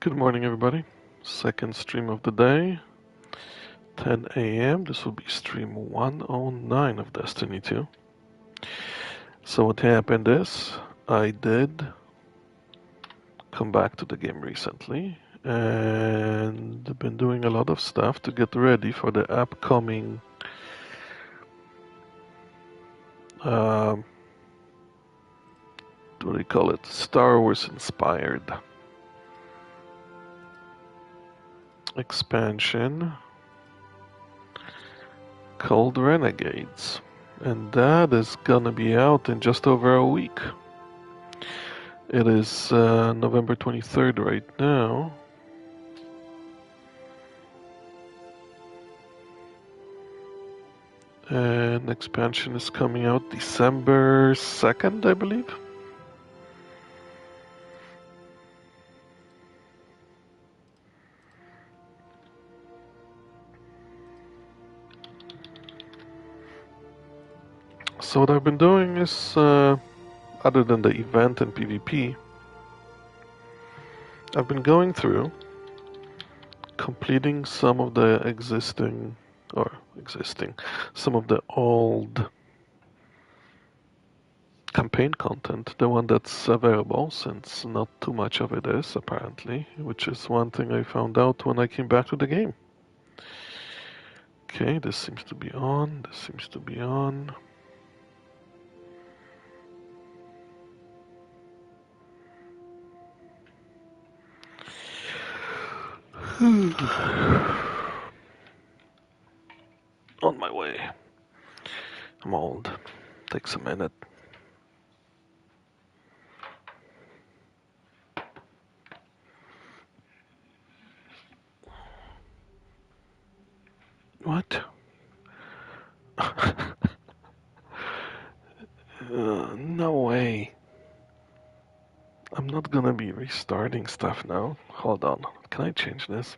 Good morning, everybody. Second stream of the day, 10 a.m. This will be stream 109 of Destiny 2. So what happened is, I did come back to the game recently, and I've been doing a lot of stuff to get ready for the upcoming what do you call it? Star Wars inspired expansion called Renegades, and that is gonna be out in just over a week. It is November 23rd right now. And expansion is coming out December 2nd, I believe. So what I've been doing is, other than the event and PvP, I've been going through, completing some of the some of the old campaign content, the one that's available, since not too much of it is, apparently, which is one thing I found out when I came back to the game. Okay, this seems to be on, this seems to be on. On my way. I'm old. Takes a minute. What? No way. I'm not gonna be restarting stuff now. Hold on. Can I change this?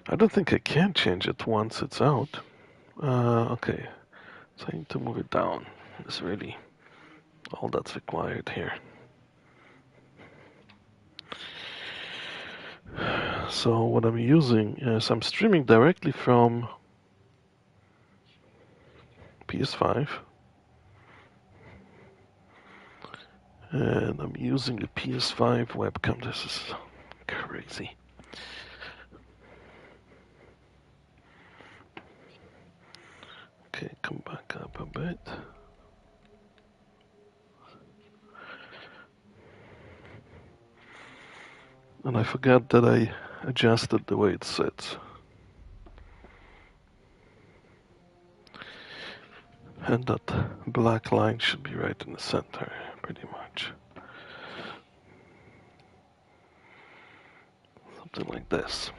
I don't think I can change it once it's out. Okay. So I need to move it down. It's really all that's required here. So what I'm using is I'm streaming directly from PS5. And I'm using the PS5 webcam. This is crazy. Okay, come back up a bit. And I forgot that I adjusted the way it sits. And that black line should be right in the center, pretty much. Something like this.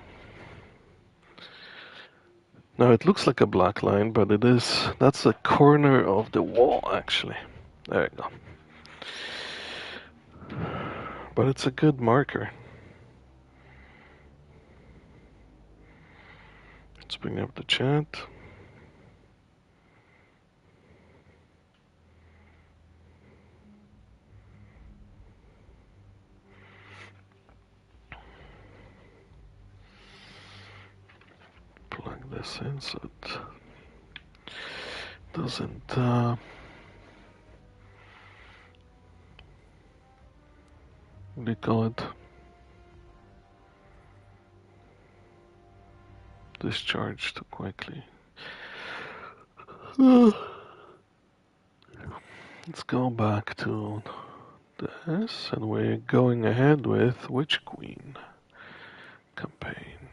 Now it looks like a black line, but that's a corner of the wall, actually. There you go. But it's a good marker. Let's bring up the chat. Plug this in so it doesn't what do you call it? Discharge too quickly. Let's go back to this, and we're going ahead with Witch Queen campaign,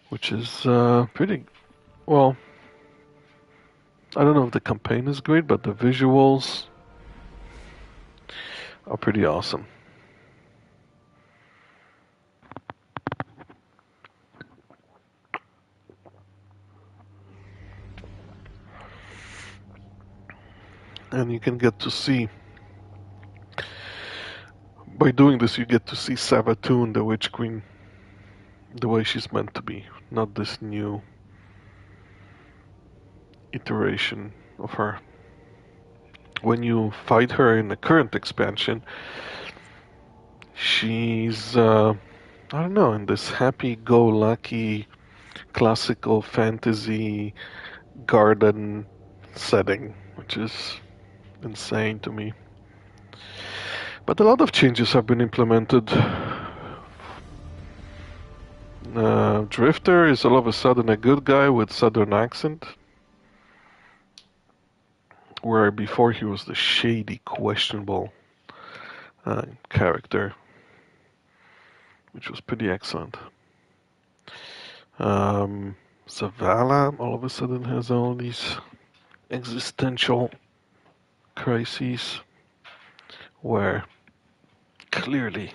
which is pretty well. I don't know if the campaign is great, but the visuals are pretty awesome. And you can get to see, by doing this, you get to see Savatun, the Witch Queen, the way she's meant to be, not this new iteration of her. When you fight her in the current expansion, she's, I don't know, in this happy-go-lucky classical fantasy garden setting, which is insane to me. But a lot of changes have been implemented. Drifter is all of a sudden a good guy with southern accent, where before he was the shady, questionable character, which was pretty excellent. Zavala all of a sudden has all these existential crises, where clearly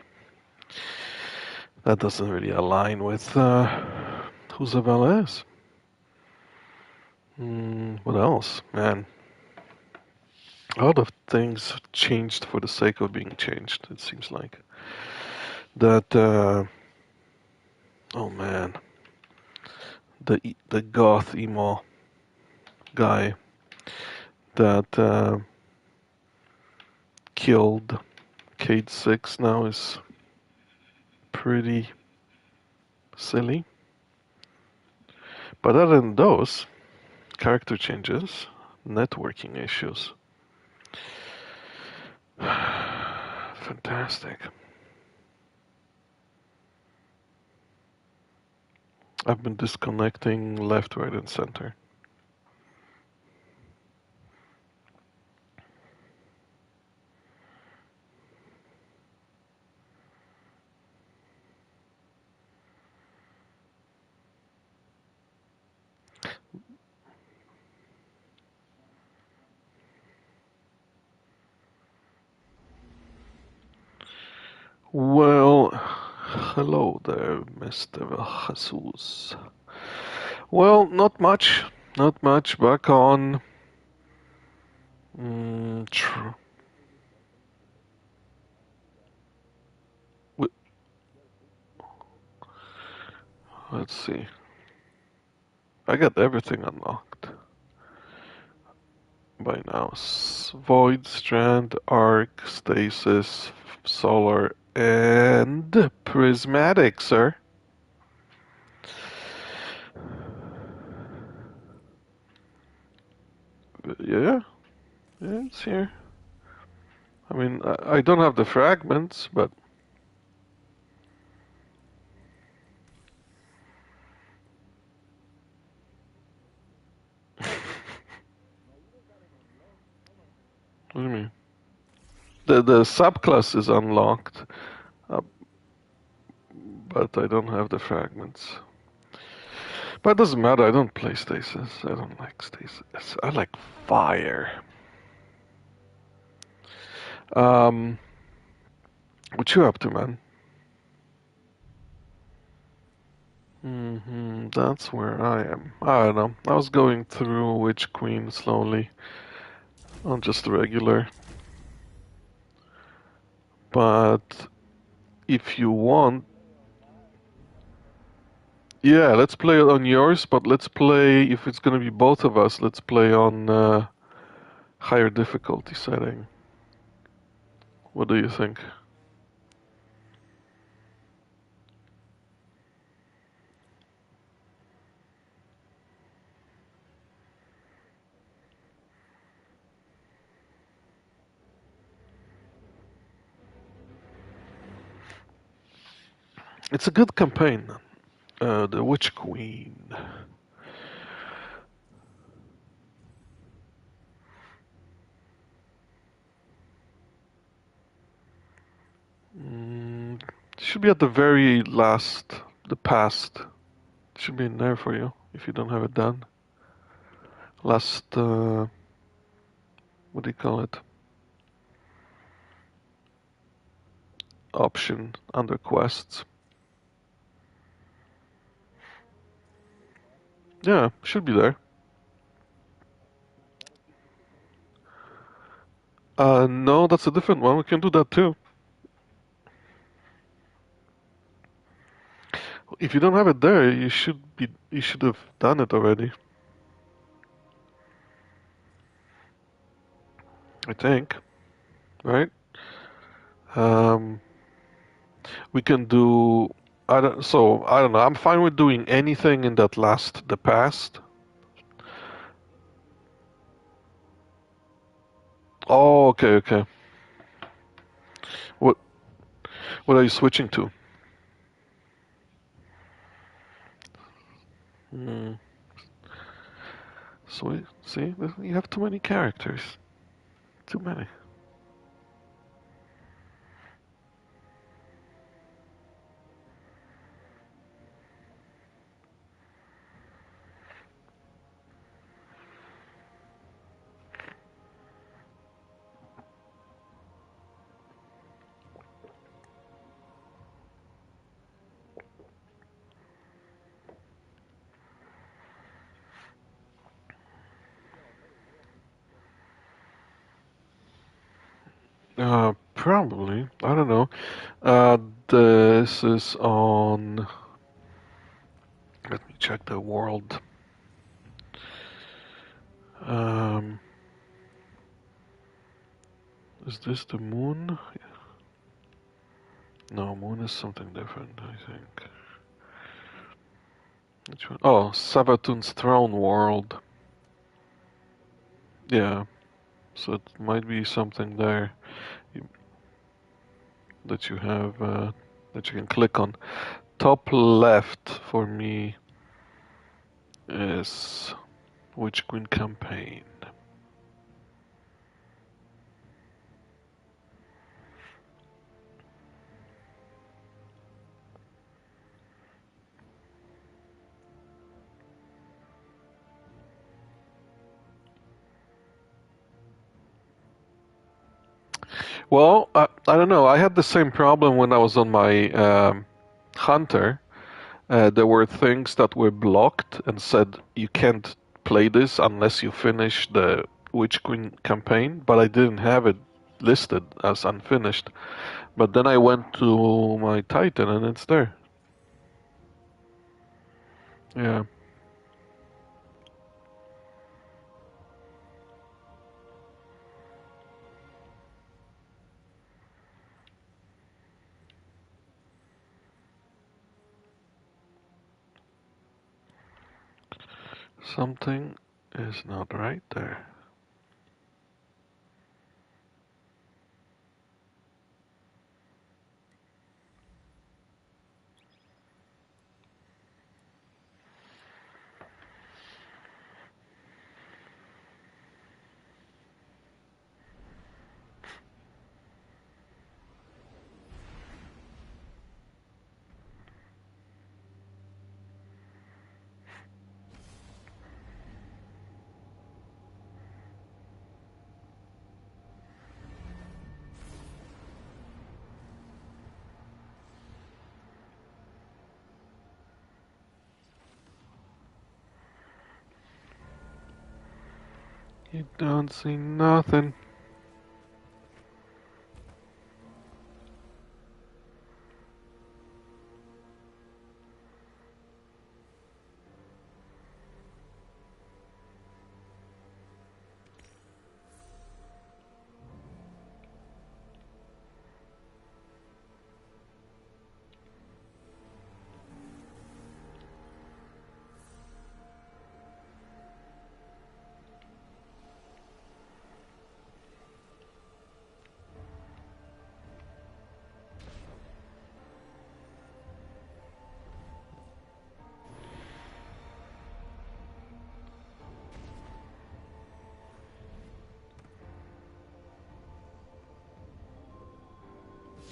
that doesn't really align with who Zavala is. What else? Man, a lot of things changed for the sake of being changed, it seems like. That, oh man, the goth emo guy that killed Cade 6 now is pretty silly. But other than those, character changes, networking issues. Fantastic. I've been disconnecting left, right, and center. Well, hello there, Mr. Jesus. Well, not much. Not much. Back on. True. Let's see. I got everything unlocked by now. Void, Strand, Arc, Stasis, Solar, and Prismatic, sir. Yeah, yeah, it's here. I mean, I don't have the fragments, but what do you mean? The subclass is unlocked, uh, but I don't have the fragments. But it doesn't matter. I don't play stasis. I don't like stasis. I like fire. What you up to, man? That's where I am. I don't know. I was going through Witch Queen slowly on just the regular. But if you want, yeah, let's play it on yours. But let's play, if it's gonna be both of us, let's play on higher difficulty setting. What do you think? It's a good campaign. The Witch Queen. Should be at the very last, the past. Should be in there for you if you don't have it done. Last, what do you call it? Option under quests. Yeah, should be there. No, that's a different one. We can do that too. If you don't have it there, you should have done it already. I think, right? Um, we can do. I don't know. I'm fine with doing anything in the past. Oh, okay, okay. What what are you switching to? Hmm. Sweet. See, you have too many characters. Too many. Probably. I don't know. This is on. Let me check the world. Um, is this the moon? No, moon is something different, I think. Which one? Oh, Savatun's throne world. Yeah, so it might be something there that you have that you can click on. Top left for me is Witch Queen campaign. Well, I don't know. I had the same problem when I was on my Hunter. There were things that were blocked and said you can't play this unless you finish the Witch Queen campaign, but I didn't have it listed as unfinished. But then I went to my Titan and it's there. Yeah. Something is not right there. You don't see nothing.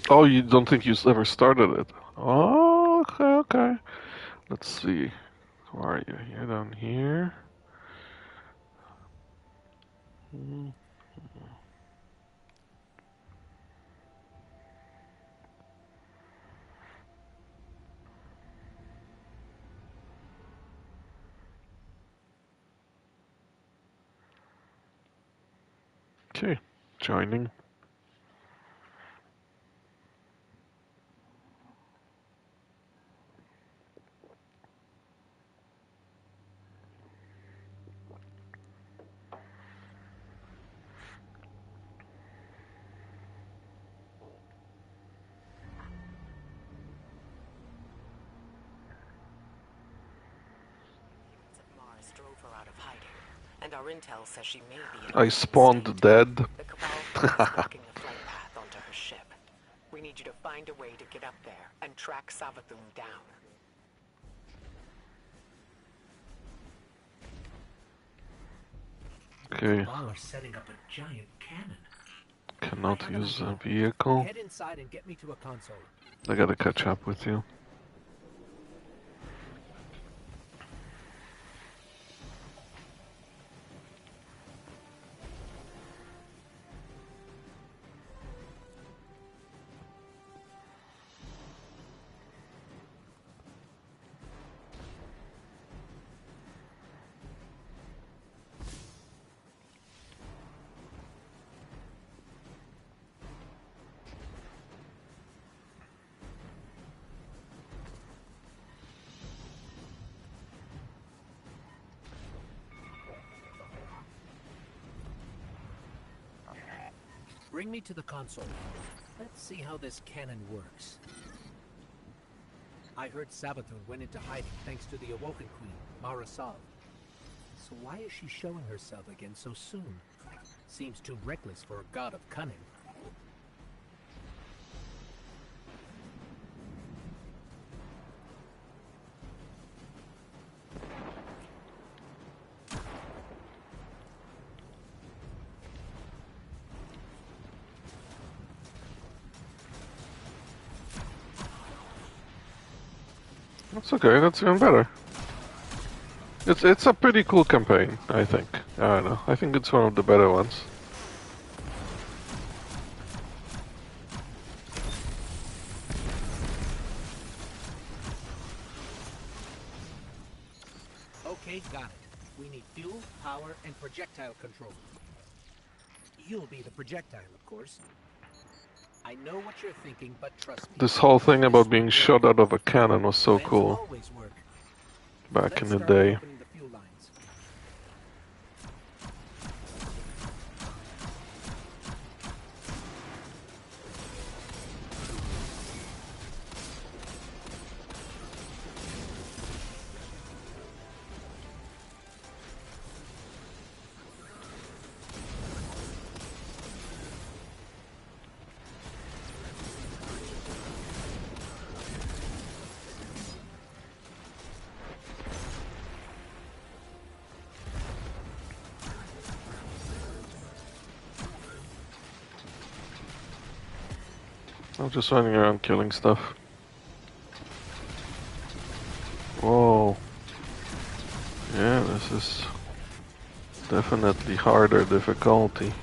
Oh, you don't think you ever started it? Oh, okay, okay. Let's see. Where are you? You're down here. Hmm. Okay, joining. And our intel says she may be in I spawned dead. The Cabal is blocking the flight path onto her ship. We need you to find a way to get up there and track Savathun down. Okay. Cabal are setting up a giant cannon. Cannot use a vehicle. Head inside and get me to a console. I gotta catch up with you. Bring me to the console. Let's see how this cannon works. I heard Savathun went into hiding thanks to the Awoken Queen, Marasov. So why is she showing herself again so soon? Seems too reckless for a god of cunning. That's okay, that's even better. It's a pretty cool campaign, I think. I don't know. I think it's one of the better ones. Okay, got it. We need fuel, power, and projectile control. You'll be the projectile, of course. I know what you're thinking, but trust me. This whole thing about being shot out of a cannon was so cool Always work. back in the Let's start day. opening the fuel lines. I'm just running around killing stuff. Whoa. Yeah, this is definitely harder difficulty.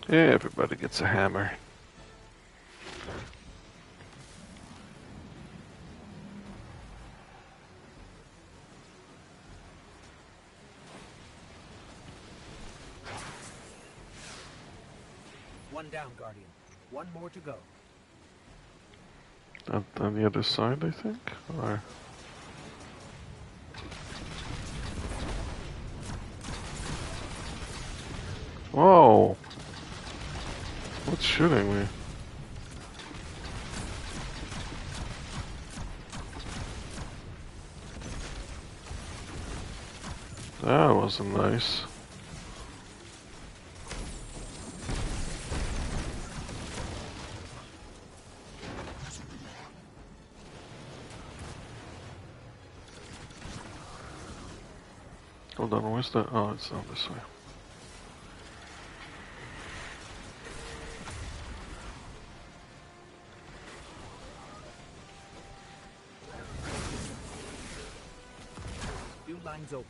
Yeah, everybody gets a hammer. One down, Guardian. One more to go. On the other side, I think? Or... Whoa! What's shooting me? That wasn't nice. Hold on, where's the... Oh, it's not this way. Few lines open.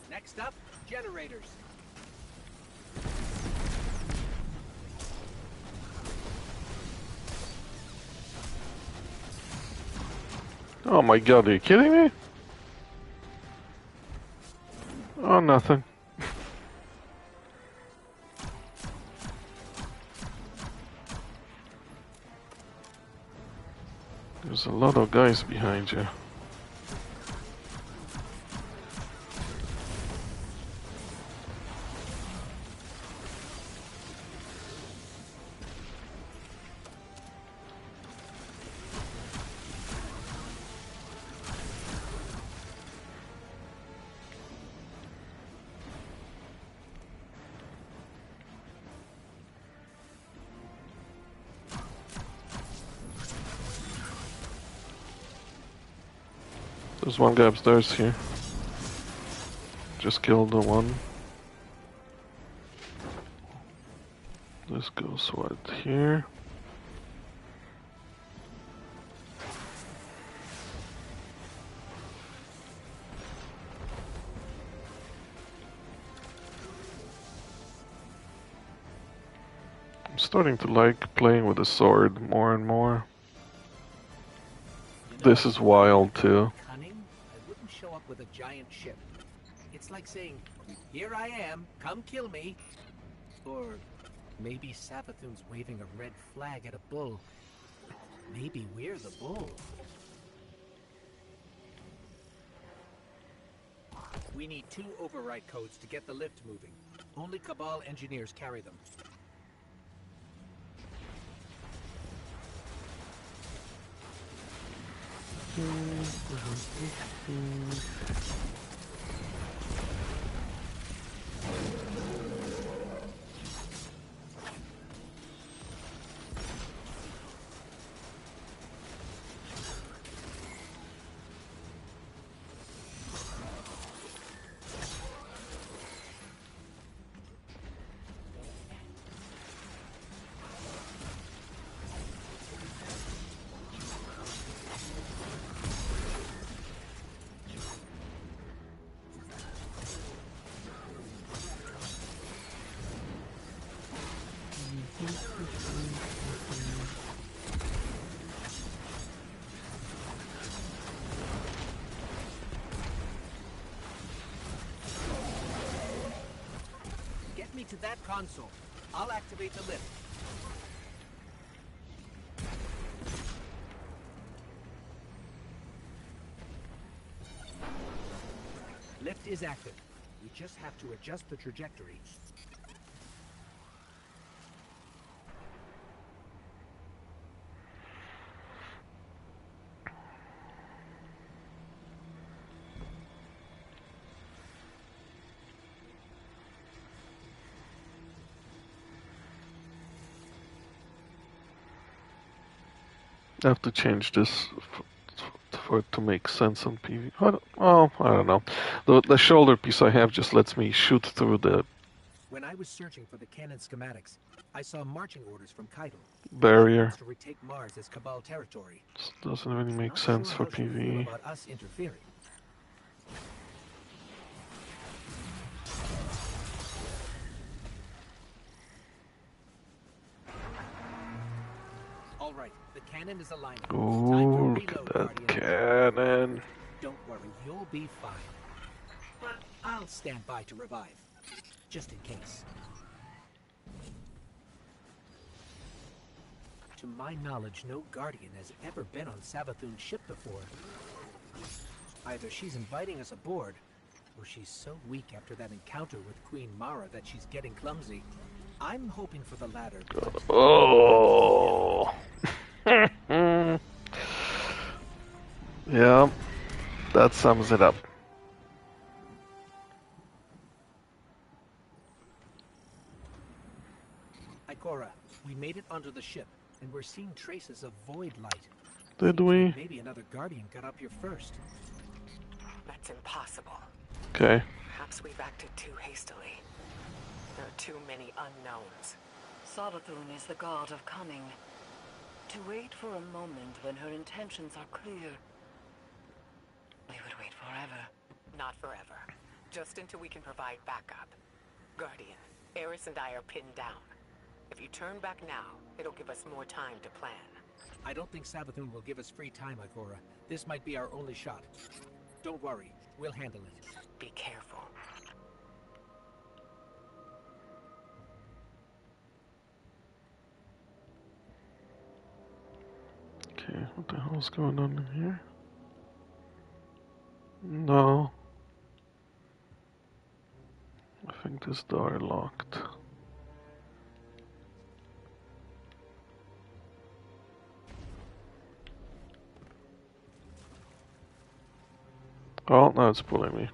Next up, generators. Oh my god, are you kidding me? nothing. There's a lot of guys behind you. There's one guy upstairs here. Just killed the one. This goes right here. I'm starting to like playing with the sword more and more. This is wild too. Cunning? I wouldn't show up with a giant ship. It's like saying, "Here I am, come kill me." Or maybe Savathun's waving a red flag at a bull. Maybe we're the bull. We need 2 override codes to get the lift moving. Only Cabal engineers carry them. Get me to that console. I'll activate the lift. Lift is active. We just have to adjust the trajectory. I have to change this for it to make sense on PV. I don't know. The shoulder piece I have just lets me shoot through the When I was searching for the cannon schematics, I saw marching orders from Keitel. barrier. To retake Mars as Cabal territory. This doesn't really make Not sense sure for how she'll feel PV. about us interfering. All right, the cannon is aligned. Time to Ooh, look reload, at that Guardian. cannon. Don't worry, you'll be fine. But I'll stand by to revive, just in case. To my knowledge, no Guardian has ever been on Savathun's ship before. Either she's inviting us aboard, or she's so weak after that encounter with Queen Mara that she's getting clumsy. I'm hoping for the latter. Oh. Yeah, that sums it up. Ikora, we made it onto the ship, and we're seeing traces of void light. Did Seems we? like maybe another Guardian got up here first. That's impossible. Okay. Perhaps we've acted too hastily. There are too many unknowns. Savathun is the god of cunning. To wait for a moment when her intentions are clear, we would wait forever. Not forever. Just until we can provide backup. Guardian, Eris and I are pinned down. If you turn back now, it'll give us more time to plan. I don't think Savathun will give us free time, Ikora. This might be our only shot. Don't worry, we'll handle it. Be careful. Okay, what the hell's going on in here? No. I think this door locked. Oh, now it's pulling me.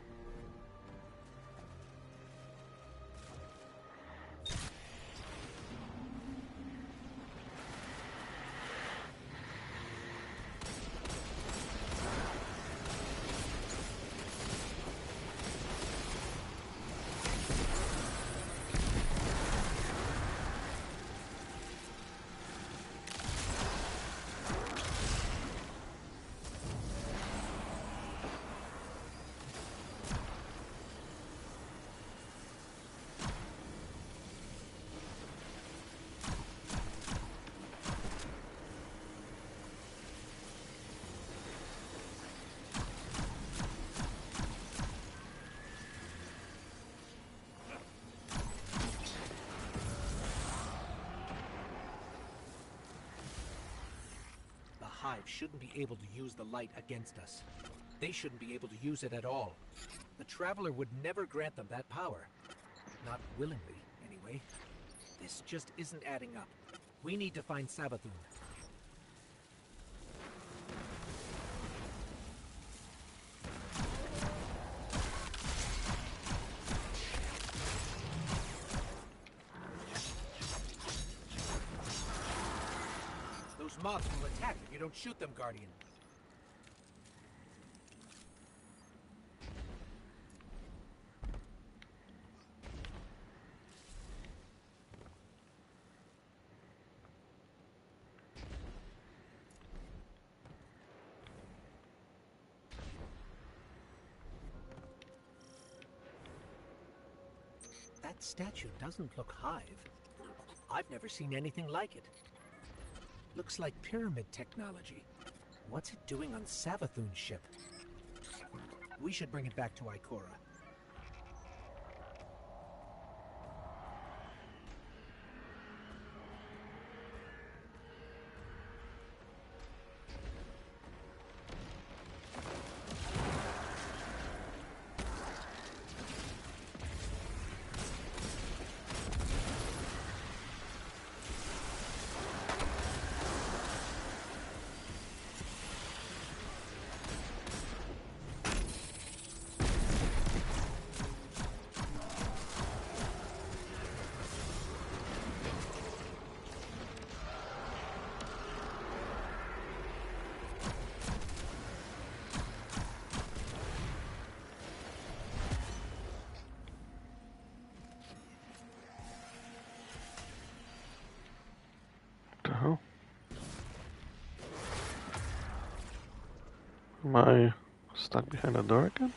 Hive shouldn't be able to use the light against us. They shouldn't be able to use it at all. The Traveler would never grant them that power. Not willingly, anyway. This just isn't adding up. We need to find Savathun. Those mobs will attack if you don't shoot them, Guardian. That statue doesn't look Hive. I've never seen anything like it. Looks like pyramid technology. What's it doing on Savathun's ship? We should bring it back to Ikora. Am I stuck behind a door again?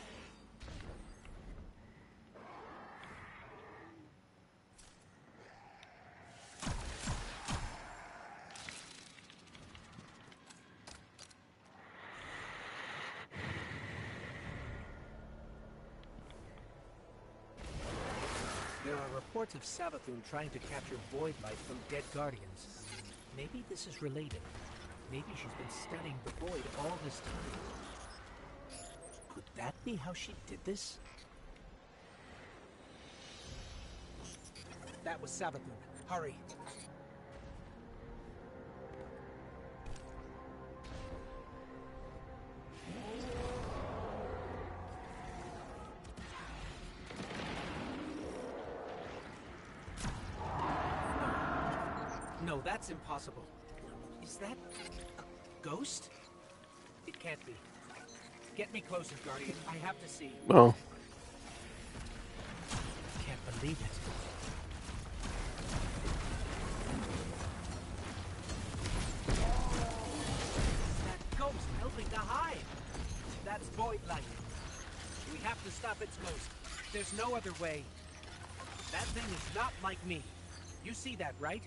There are reports of Savathun trying to capture void light from dead Guardians. Maybe this is related. Maybe she's been studying the void all this time. Could that be how she did this? That was Savathun. Hurry. No, that's impossible. Is that a ghost? It can't be. Get me closer, Guardian. I have to see. Oh. Can't believe it. That ghost helping the hive. That's void light. We have to stop its ghost. There's no other way. That thing is not like me. You see that, right?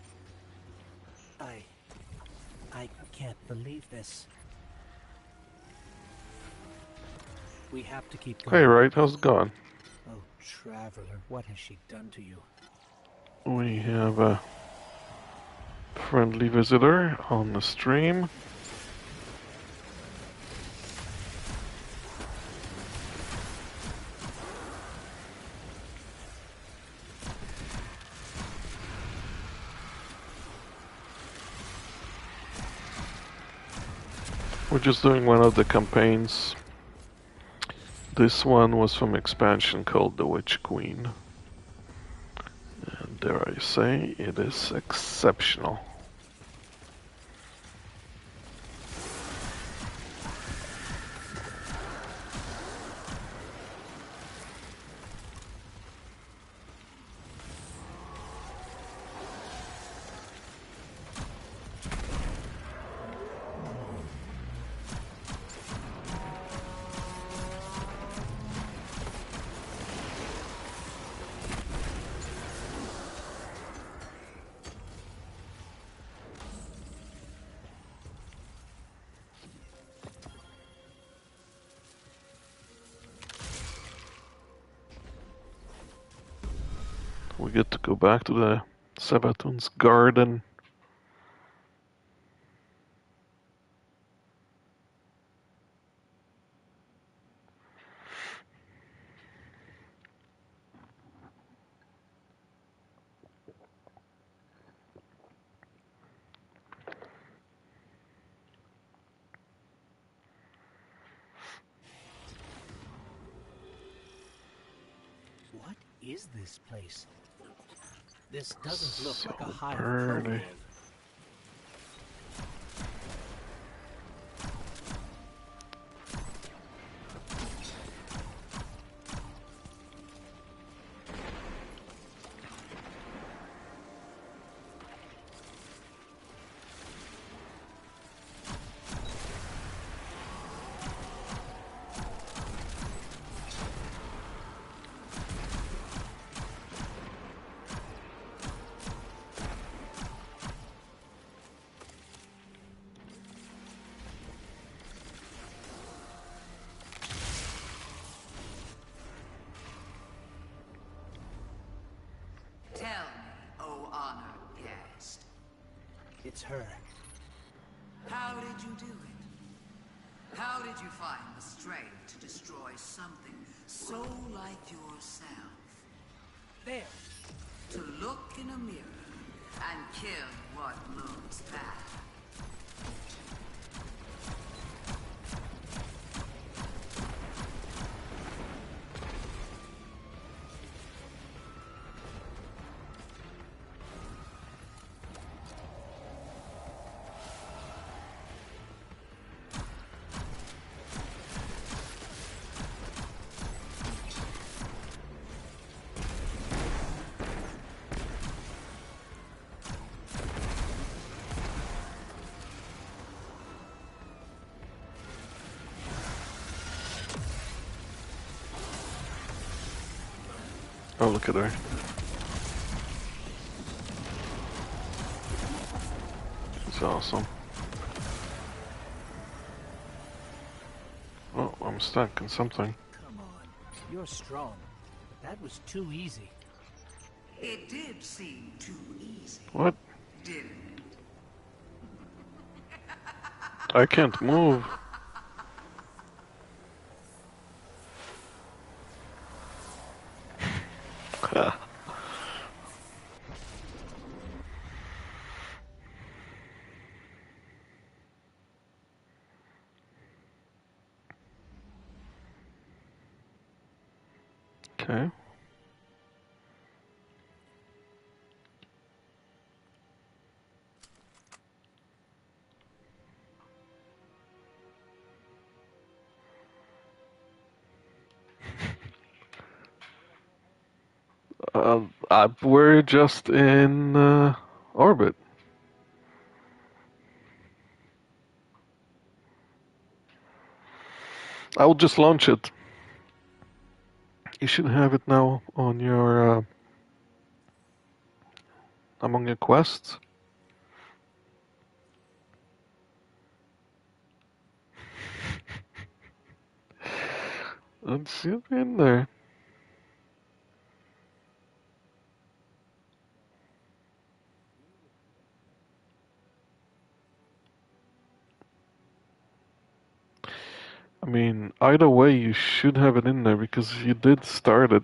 I can't believe this. We have to keep going. Hey, right, how's it going? Oh, Traveler, what has she done to you? We have a friendly visitor on the stream. We're just doing one of the campaigns. This one was from expansion called The Witch Queen. And dare I say, it is exceptional. We get to go back to the Sabaton's garden. What is this place? This doesn't look So like a hive of pretty. kobold. Tell me, O honored guest. It's her. How did you do it? How did you find the strength to destroy something so like yourself? There. To look in a mirror and kill what looks bad. Oh, look at her. She's awesome. Oh, I'm stuck in something. Come on. You're strong. But that was too easy. It did seem too easy, What? didn't it? I can't move. Okay. We're just in orbit. I will just launch it. You should have it now on your among your quests. Let's see it in there. I mean, either way, you should have it in there because you did start it.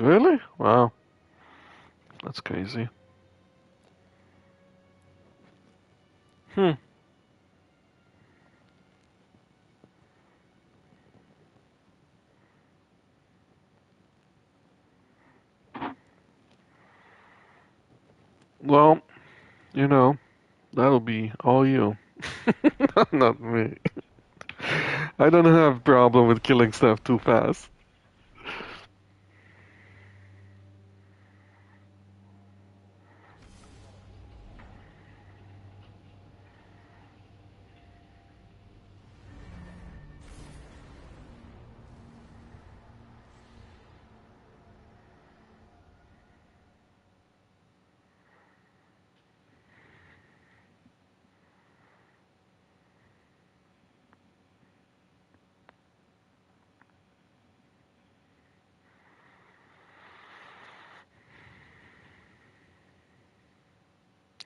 Really? Wow. That's crazy. Hmm. Well, you know, that'll be all you. Not me. I don't have problem with killing stuff too fast.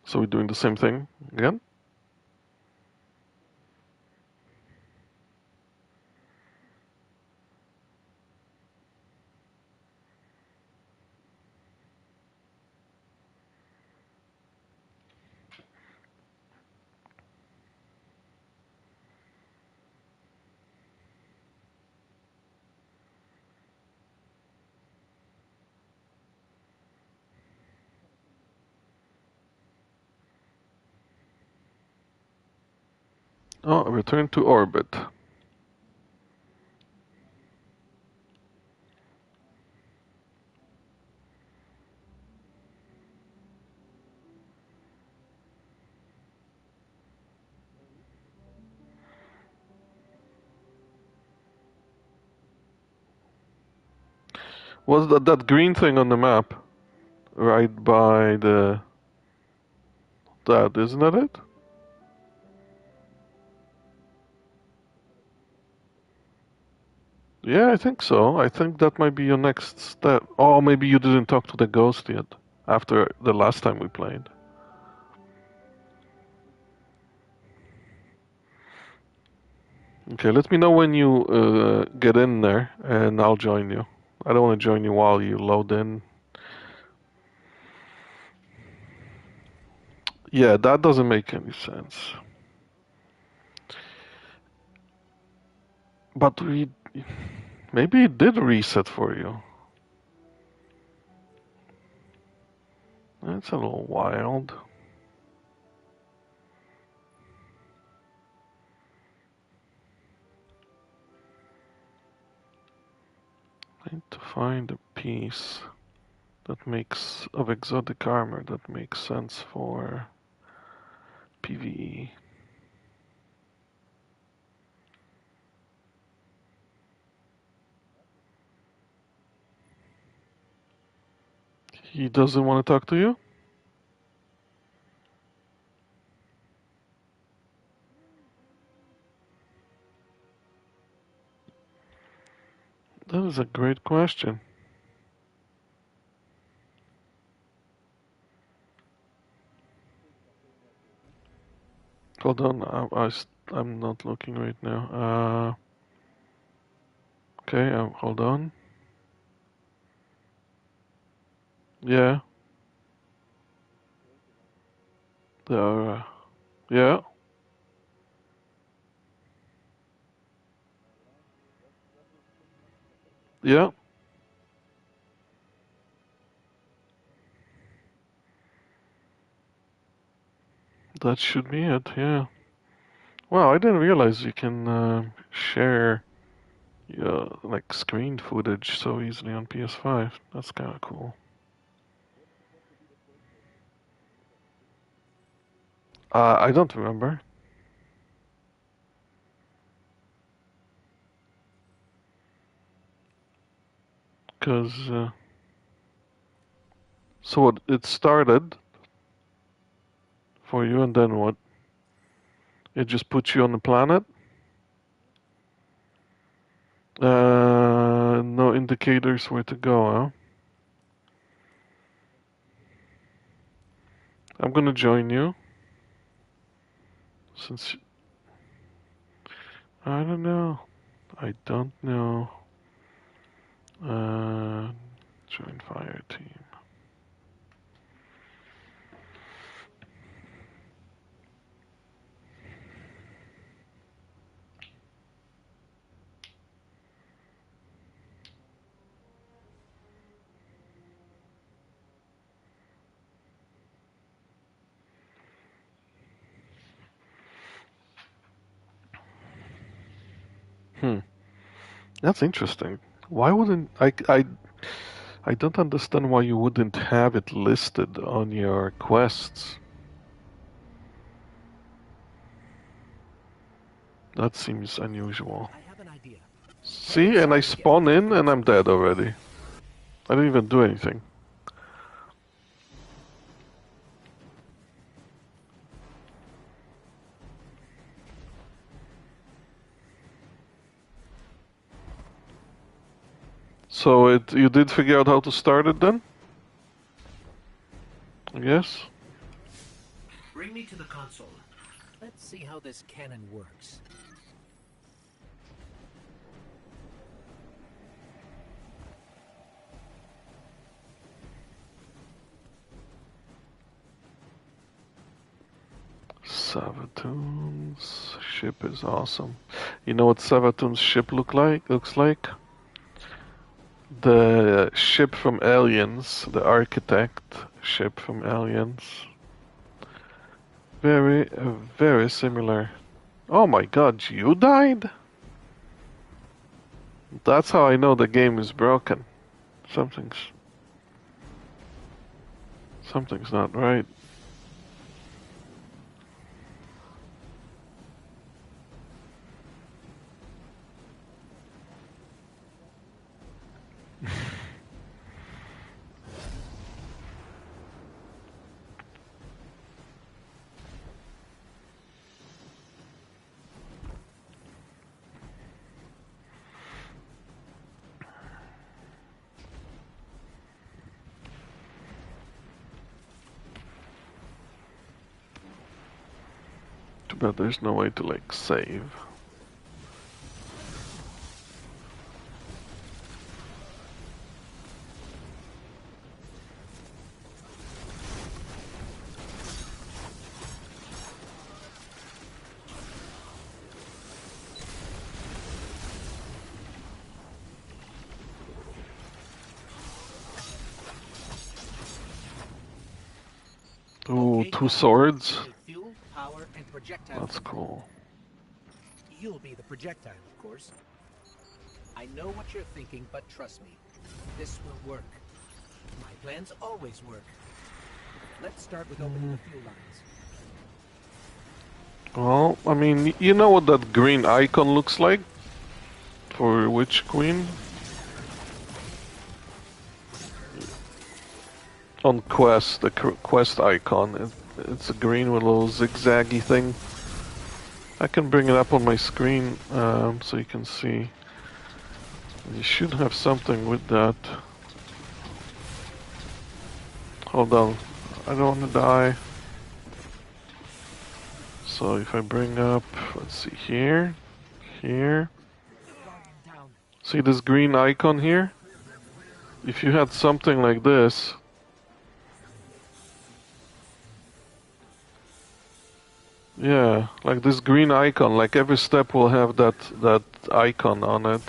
So we're doing the same thing again? Oh, return to orbit. Was that green thing on the map right by that, isn't that it? Yeah, I think so. I think that might be your next step. Oh, maybe you didn't talk to the ghost yet after the last time we played. Okay, let me know when you get in there and I'll join you. I don't want to join you while you load in. Yeah, that doesn't make any sense. But maybe it did reset for you. That's a little wild. I need to find a piece that makes of exotic armor that makes sense for PvE. He doesn't want to talk to you? That is a great question. Hold on, I'm not looking right now. Okay, hold on. Yeah, there. Yeah, yeah. That should be it. Yeah. Wow, I didn't realize you can share like screen footage so easily on PS5. That's kind of cool. I don't remember. Because, so what, it started for you and then what? It just puts you on the planet? No indicators where to go, huh? I'm gonna join you. Since, I don't know. I don't know. Uh, Join fire team. That's interesting. Why wouldn't I don't understand why you wouldn't have it listed on your quests. That seems unusual. I have an idea. See, and I spawn in and I'm dead already. I didn't even do anything. So you did figure out how to start it then? Yes? Bring me to the console. Let's see how this cannon works. Savatoon's ship is awesome. You know what Savatoon's ship looks like? The ship from Aliens, the architect ship from Aliens. Very, very similar. Oh my god, you died? That's how I know the game is broken. Something's not right. Too bad there's no way to like save. Ooh, two swords. Fuel, power, and projectile. That's cool. You'll be the projectile, of course. I know what you're thinking, but trust me, this will work. My plans always work. Let's start with opening the fuel lines. Well, I mean, you know what that green icon looks like? For Witch Queen? On Quest, the Quest icon. It's a green with a little zigzaggy thing. I can bring it up on my screen so you can see. You should have something with that. Hold on, I don't want to die. So if I bring up, let's see, here, see this green icon here? If you had something like this, yeah, like this green icon, like every step will have that icon on it.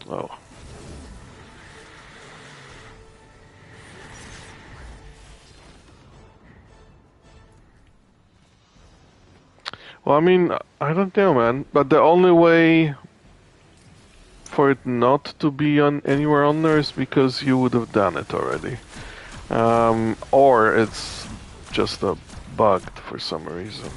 Oh. Well, I mean, I don't know, man. But the only way for it not to be on anywhere on there is because you would have done it already. Or it's just bugged for some reason.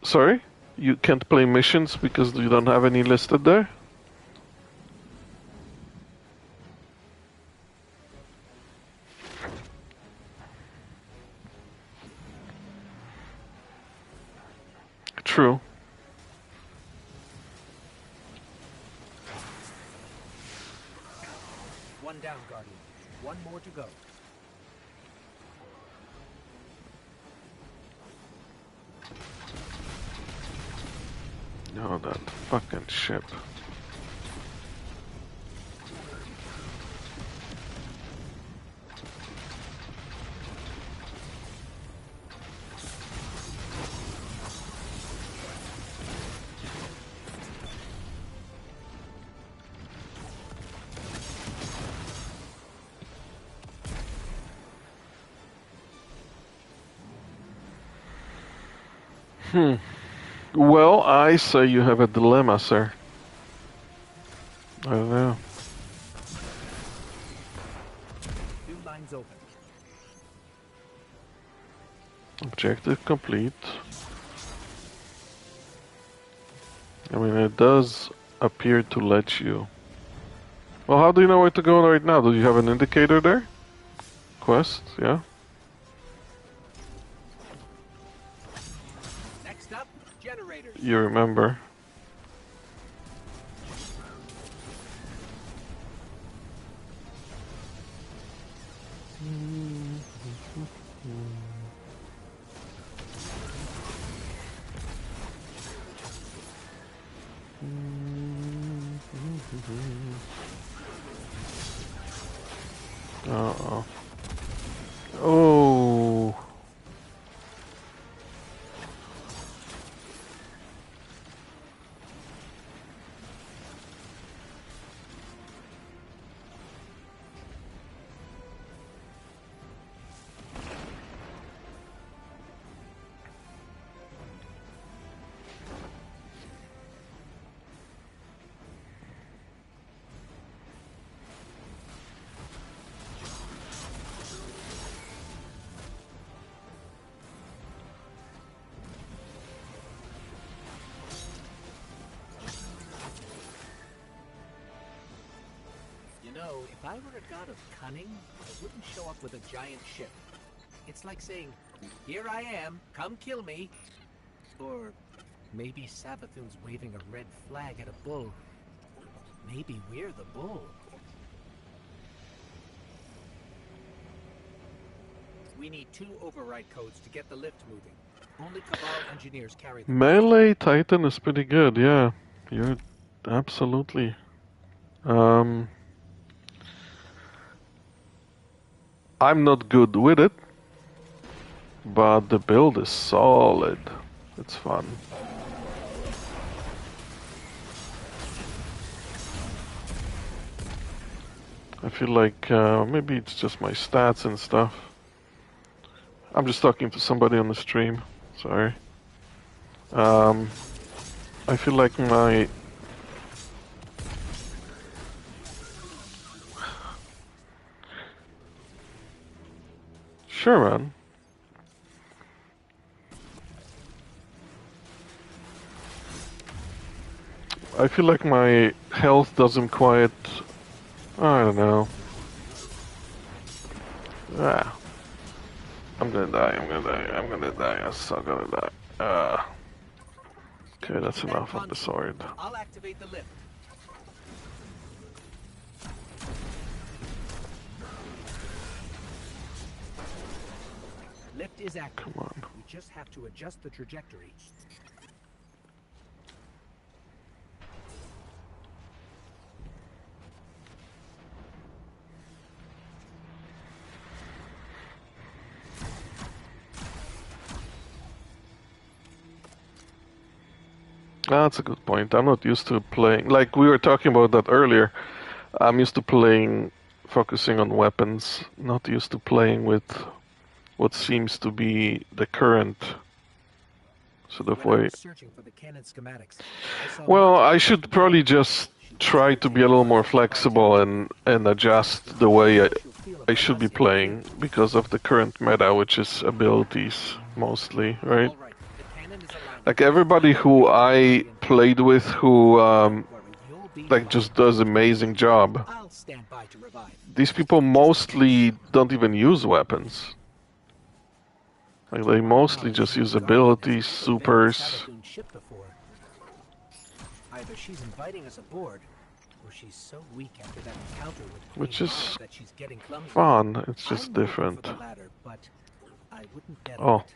Sorry? You can't play missions because you don't have any listed there? True. One down, Guardian. One more to go. Oh, that fucking ship. Well, I say you have a dilemma, sir. I don't know. New lines open. Objective complete. I mean, it does appear to let you. Well, how do you know where to go right now? Do you have an indicator there? Quest, yeah? Next up, generators. You remember. Uh-oh. Oh. You know, if I were a god of cunning, I wouldn't show up with a giant ship. It's like saying, here I am, come kill me. Or maybe Savathun's waving a red flag at a bull. Maybe we're the bull. We need 2 override codes to get the lift moving. Only Cabal engineers carry them. Melee Titan is pretty good, yeah. You're absolutely. I'm not good with it, but the build is solid. It's fun. I feel like maybe it's just my stats and stuff. I'm just talking to somebody on the stream. Sorry. I feel like my... Sure, man. I feel like my health doesn't quite... I don't know. Ah. I'm gonna die, I'm gonna die, I'm gonna die, I'm so gonna die. Okay, that's enough of the sword. I'll activate the lift. Lift is active. Come on. We just have to adjust the trajectory. That's a good point. I'm not used to playing... Like, we were talking about that earlier. I'm used to playing... focusing on weapons. Not used to playing with... what seems to be the current... sort of way. Well, I should probably just try to be a little more flexible and adjust the way I should be playing because of the current meta, which is abilities mostly, right? Like everybody who I played with who like just does amazing job. These people mostly don't even use weapons. Like they mostly just use abilities, supers. Either she's inviting us aboard, or she's so weak after that encounter with Which is that she's getting clumsy. fun. It's just different. For the latter, but I wouldn't bet Oh. on it.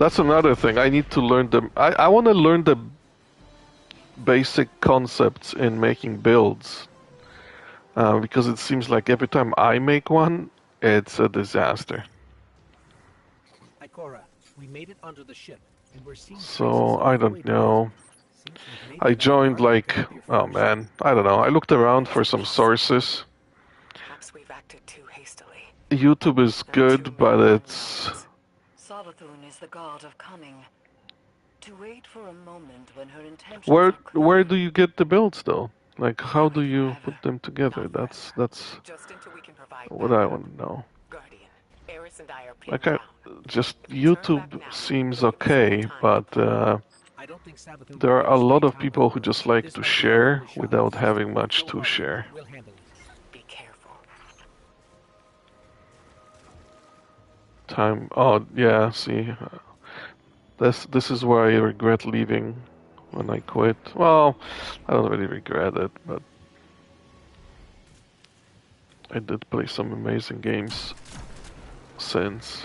That's another thing. I need to learn the. I want to learn the basic concepts in making builds. Because it seems like every time I make one, it's a disaster. Ikora, we made it onto the ship, and we're seeing traces So of I the don't void. know. Seems like maybe I that joined Guardian like, could help you oh first. man, I don't know. I looked around for some sources. Perhaps we've acted too hastily. YouTube is There are too good, but many it's. unknowns. Savathun is the god of coming. To wait for a moment when her intentions Where are clear. where do you get the builds though? Like how do you Forever. put them together? Not That's forever. that's Just until we can provide what I backup. want to know. Guardian, Eris and I are pinned Like I down. just If you turn back YouTube now, seems it'll give us more okay, time to but plan. I don't think Savathun there will are give a us lot any of time, people who Ikora. just like This to might be our share only shot. without having much Go to hard. share. We'll handle it. Be careful. Time. Oh yeah, see, this is where I regret leaving when I quit. Well, I don't really regret it, but I did play some amazing games since.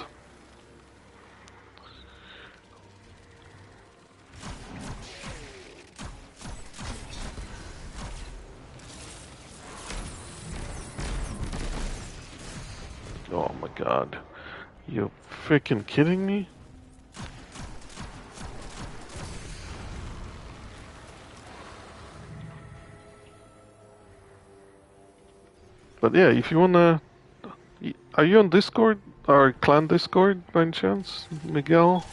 Oh my god. You freaking kidding me? But yeah, if you wanna... Are you on Discord? Or clan Discord by any chance, Miguel?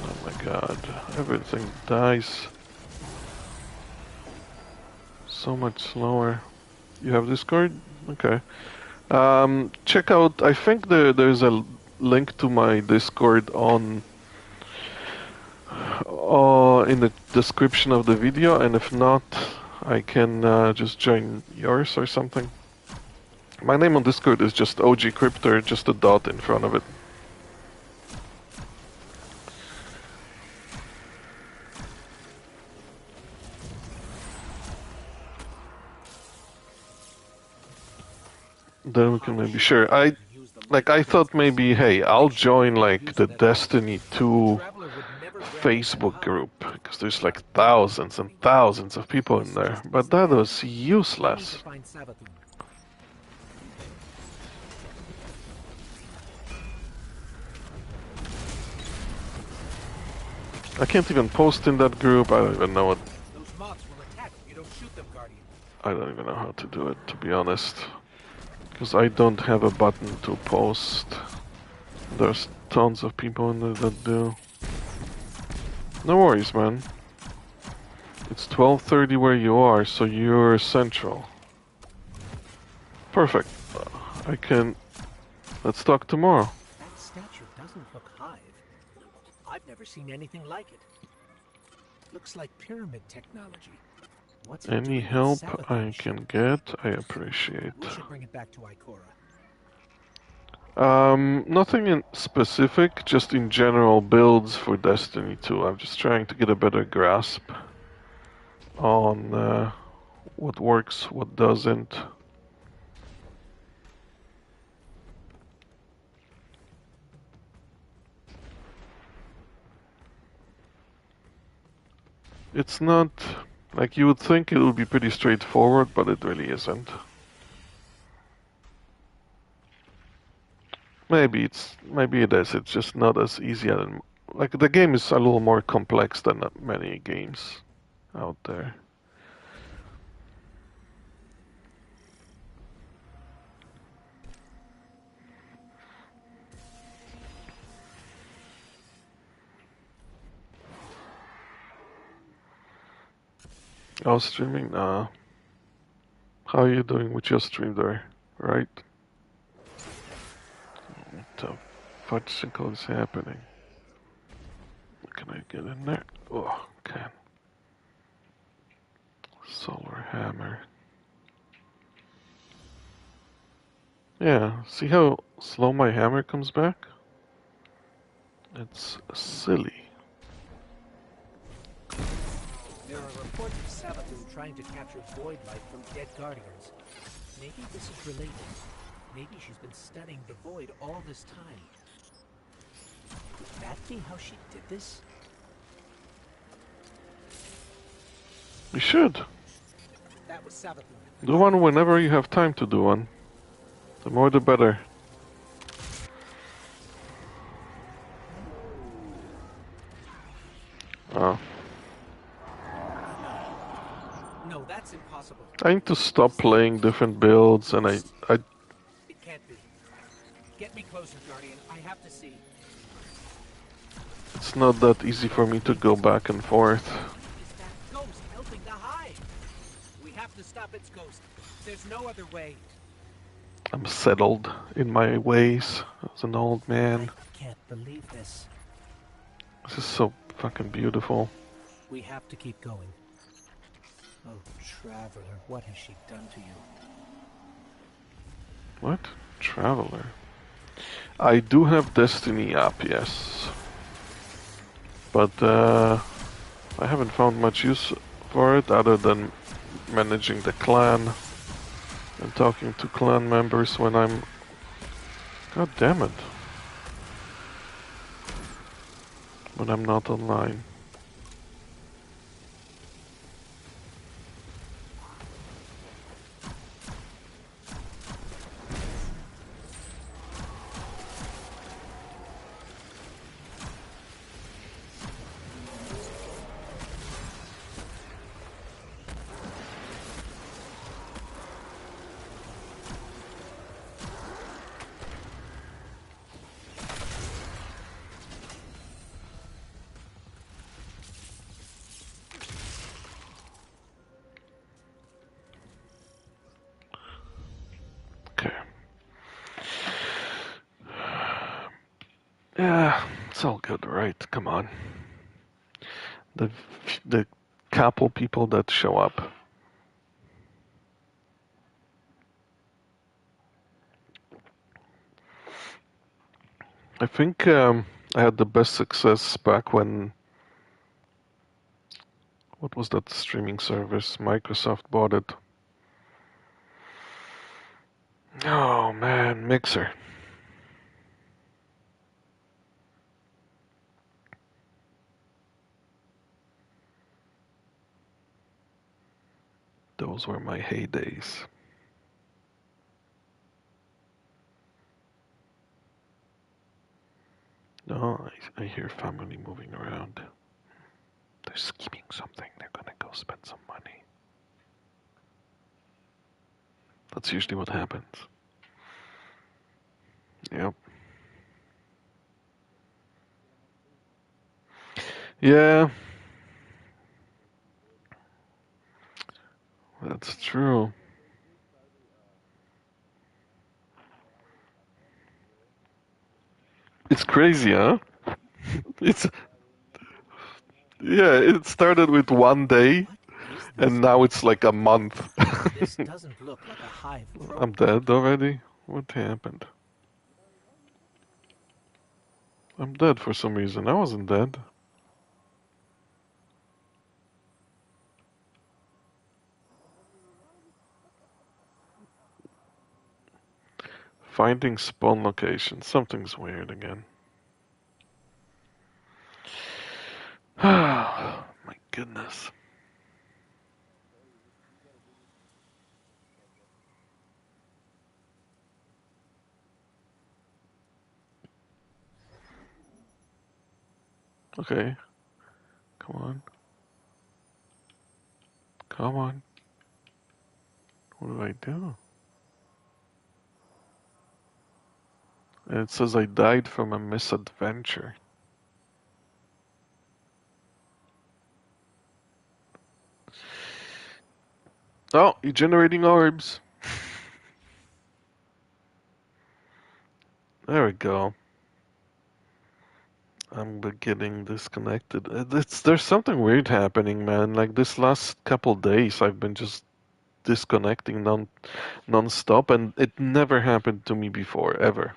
Oh my god, everything dies so much slower. You have Discord? Okay. Check out, I think there's a link to my Discord on in the description of the video, and if not, I can just join yours or something. My name on Discord is just OGCryptor, just a dot in front of it. Then we can maybe share. I thought maybe, hey, I'll join like the Destiny 2 Facebook group, because there's like thousands and thousands of people in there, but that was useless. I can't even post in that group. I don't even know what. Those mobs will attack if you don't shoot them, Guardian. I don't even know how to do it, to be honest. Because I don't have a button to post. There's tons of people in there that do. No worries, man. It's 12:30 where you are, so you're central. Perfect. I can... Let's talk tomorrow. That statue doesn't look Hive. I've never seen anything like it. Looks like pyramid technology. What's it Any doing with help Savathun I ship? can get, I appreciate. We should bring it back to Ikora. Nothing in specific, just in general builds for Destiny 2. I'm just trying to get a better grasp on what works, what doesn't. It's not like you would think it would be pretty straightforward, but it really isn't. Maybe it is. It's just not as easy as like the game is a little more complex than many games out there. I was streaming. How are you doing with your stream there? Right? What the fudgesicle is happening? Can I get in there? Oh, can. Solar hammer. Yeah, see how slow my hammer comes back? It's silly. There are reports of Savathun trying to capture void light from dead guardians. Maybe this is related. Maybe she's been studying the void all this time. Could that be how she did this? You should. That was Savathun. Do one whenever you have time to do one. The more the better. Oh. No, that's impossible. I need to stop playing different builds, and I It can't be. Get me closer, Guardian. I have to see. it's not that easy for me to go back and forth. Is that ghost helping the hive? We have to stop its ghost. There's no other way. I'm settled in my ways as an old man. I can't believe this. This is so fucking beautiful. We have to keep going. Oh, Traveler, what has she done to you? What? Traveler? I do have Destiny app, yes. But I haven't found much use for it other than managing the clan and talking to clan members when I'm... God damn it. When I'm not online. Yeah, it's all good, right? Come on. The couple people that show up. I think I had the best success back when... What was that streaming service? Microsoft bought it. Oh man, Mixer. Those were my heydays. No, I hear family moving around. They're scheming something. They're gonna go spend some money. That's usually what happens. Yep. Yeah. That's true. It's crazy, huh? It's... Yeah, it started with one day, and now it's like a month. This doesn't look like a hive. I'm dead already? What happened? I'm dead for some reason. I wasn't dead. Finding spawn location. Something's weird again. Oh, my goodness. Okay. Come on. Come on. What do I do? And it says I died from a misadventure. Oh, you're generating orbs. There we go. I'm getting disconnected. There's something weird happening, man. Like this last couple days, I've been just disconnecting non-stop, and it never happened to me before, ever.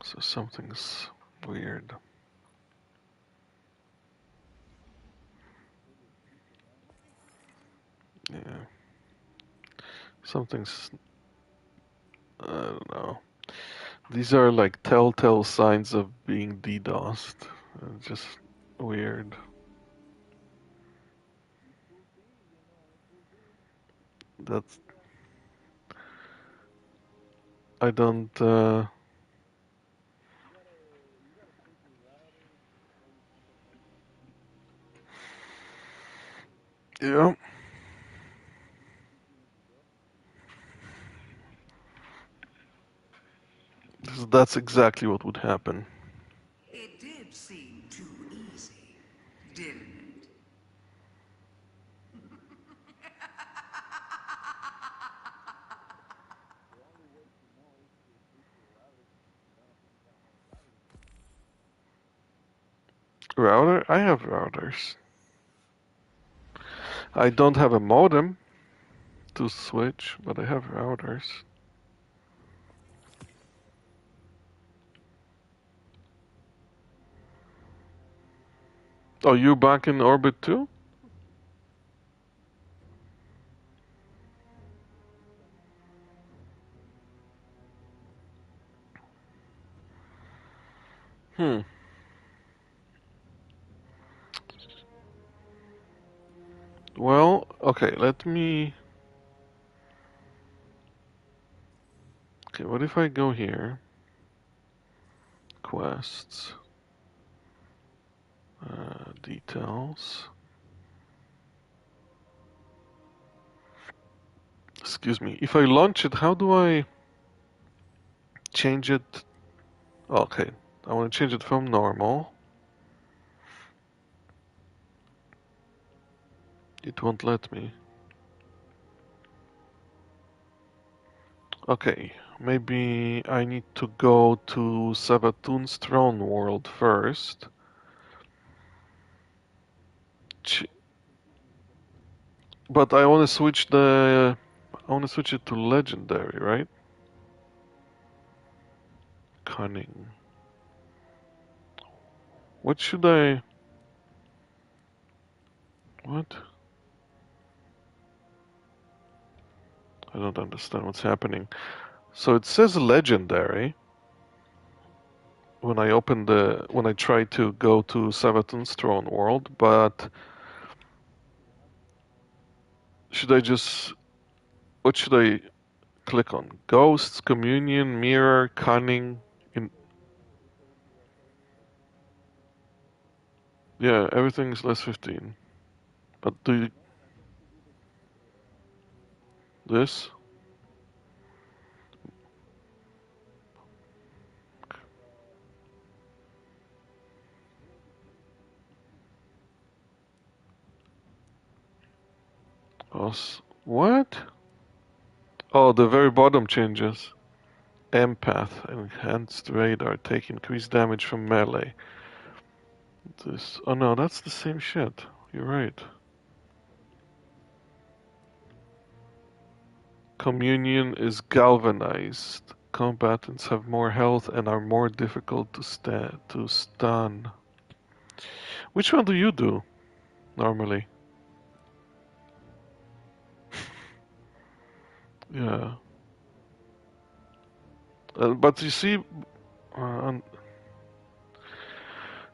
So something's weird. Yeah. Something's... I don't know. These are like telltale signs of being DDoSed. Just weird. That's... I don't... Yeah. That's exactly what would happen. It did seem too easy, didn't it? Router? I have routers. I don't have a modem to switch, but I have routers. Oh, you back in orbit too? Hmm. Well, okay, let me... Okay, what if I go here? Quests. Details. Excuse me. If I launch it, how do I change it? Okay, I want to change it from normal. It won't let me. Okay, maybe I need to go to Savatoon's throne world first. But I want to switch the... I want to switch it to legendary, right? Cunning. What should I... What? I don't understand what's happening. So it says legendary when I try to go to Savatoon's throne world, but should I just... What should I click on? Ghosts, communion, mirror, cunning. Yeah, everything's less 15. But do you... This? What? Oh, the very bottom changes. Empath, enhanced radar, take increased damage from melee. This... Oh no, that's the same shit. You're right. Communion is galvanized. Combatants have more health and are more difficult to stun. Which one do you do normally? Yeah. But you see,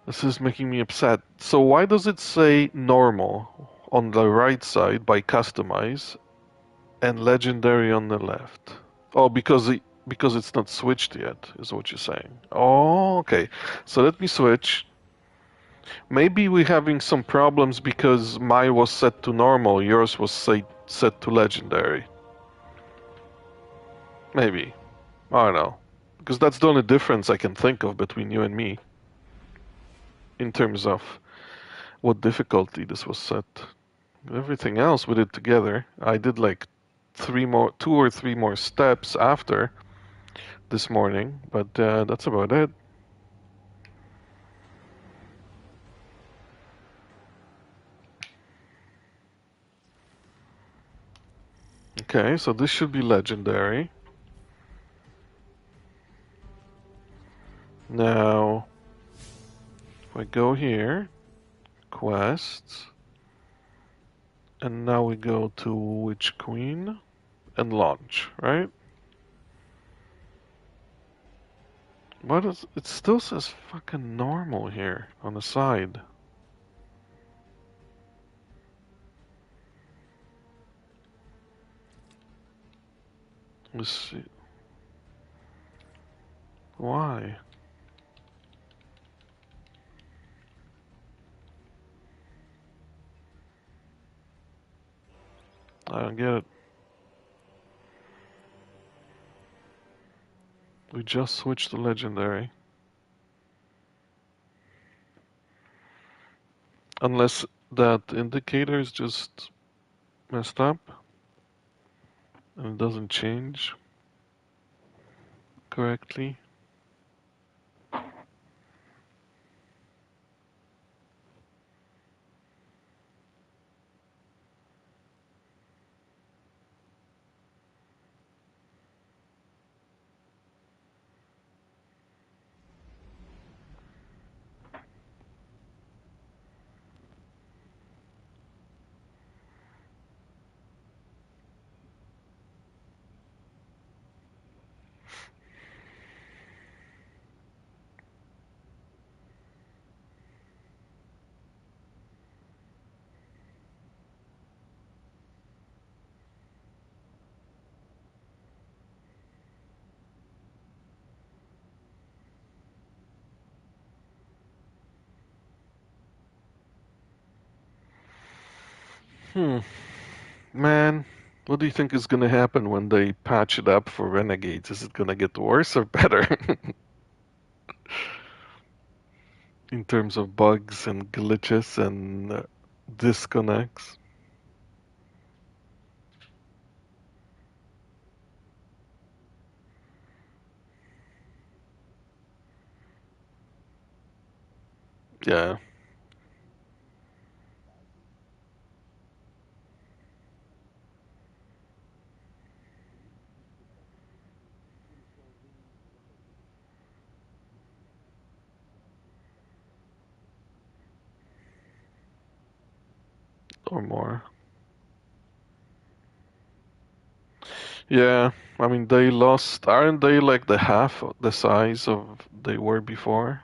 this is making me upset. So why does it say normal on the right side by customize and legendary on the left? Oh, because it's not switched yet, is what you're saying. Oh, okay. So let me switch. Maybe we're having some problems because mine was set to normal, yours was set to legendary. Maybe. I don't know. Because that's the only difference I can think of between you and me in terms of what difficulty this was set. Everything else we did together. I did like two or three more steps after this morning, but that's about it. Okay, so this should be legendary. Now, if I go here, quests, and now we go to Witch Queen and launch, right? What is, it still says fucking normal here on the side. Let's see. Why? I don't get it. We just switched to legendary. Unless that indicator is just messed up and it doesn't change correctly. Man, what do you think is gonna happen when they patch it up for Renegades? Is it gonna get worse or better? In terms of bugs and glitches and disconnects? Yeah, or more. Yeah, I mean, they lost, aren't they like the half of the size of they were before?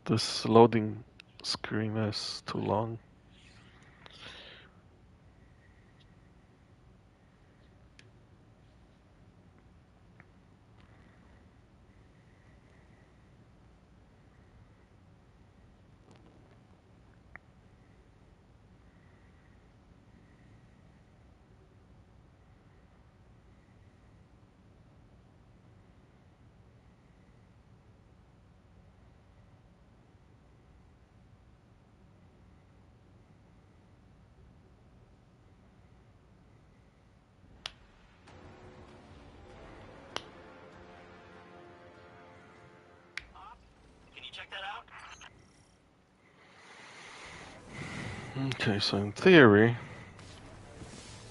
This loading screen is too long. Okay, so in theory,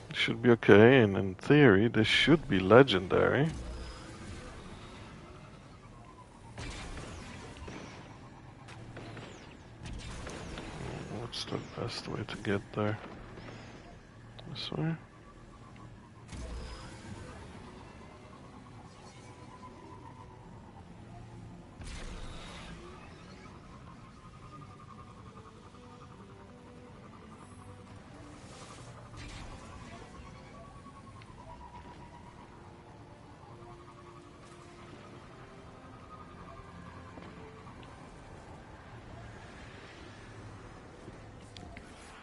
it should be okay, and in theory, this should be legendary. What's the best way to get there? This way?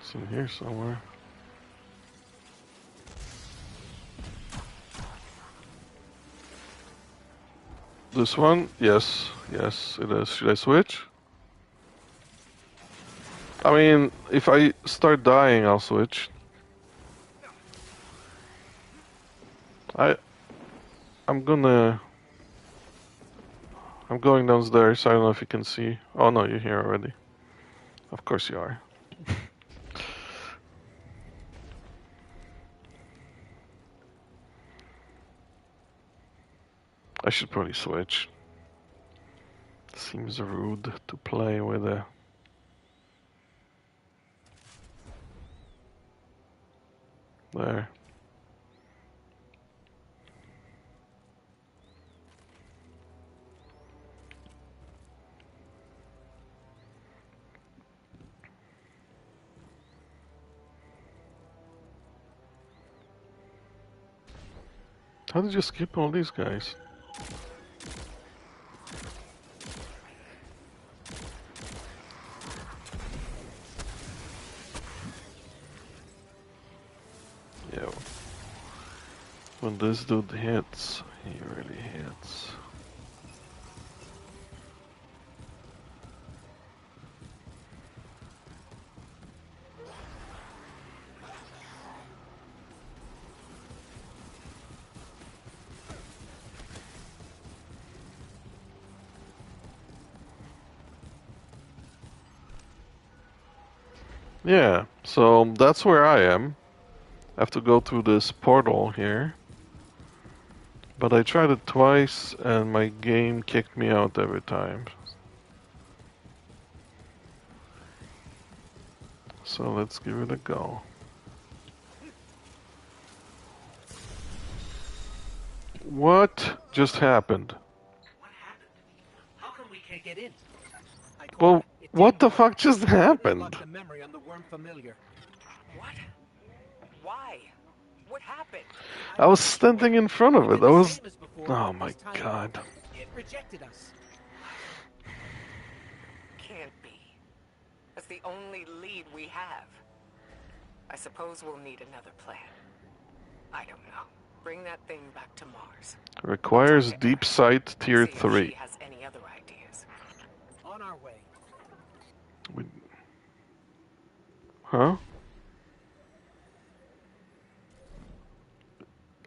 It's in here somewhere. This one? Yes, yes, it is. Should I switch? I mean, if I start dying, I'll switch. I, I'm gonna, I'm going downstairs. I don't know if you can see. Oh no, you're here already. Of course you are. I should probably switch. Seems rude to play with a... There. How did you skip all these guys? Yo. When this dude hits, he really hits. Yeah, so that's where I am. I have to go through this portal here. But I tried it twice and my game kicked me out every time. So let's give it a go. What just happened? What happened? How come we can't get in? Well, what the fuck just happened? The memory on the worm familiar. What? Why? What happened? I was standing in front of it. I was... Oh my god. It rejected us. Can't be. That's the only lead we have. I suppose we'll need another plan. I don't know. Bring that thing back to Mars. Requires deep sight tier See if 3. she has any other ideas. On our way. Huh?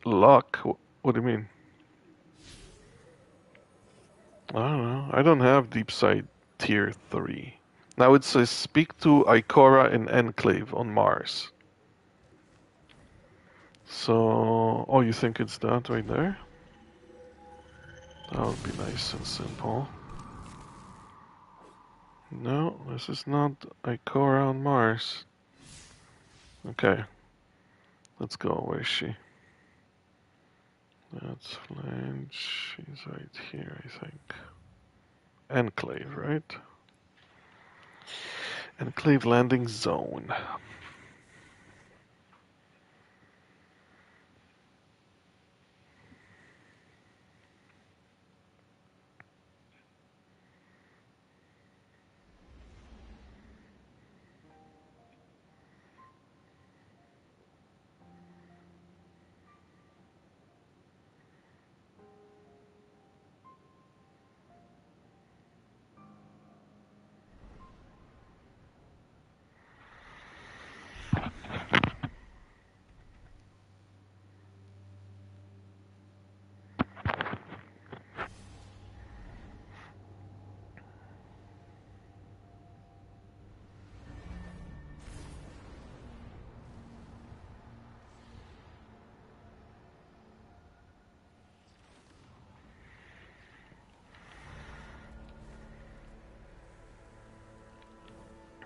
Luck? What do you mean? I don't know. I don't have deep sight tier 3. Now it says speak to Ikora in Enclave on Mars. So, oh, you think it's that right there? That would be nice and simple. No, this is not Ikora on Mars. Okay. Let's go. Where is she? That's Flange. She's right here, I think. Enclave, right? Enclave landing zone.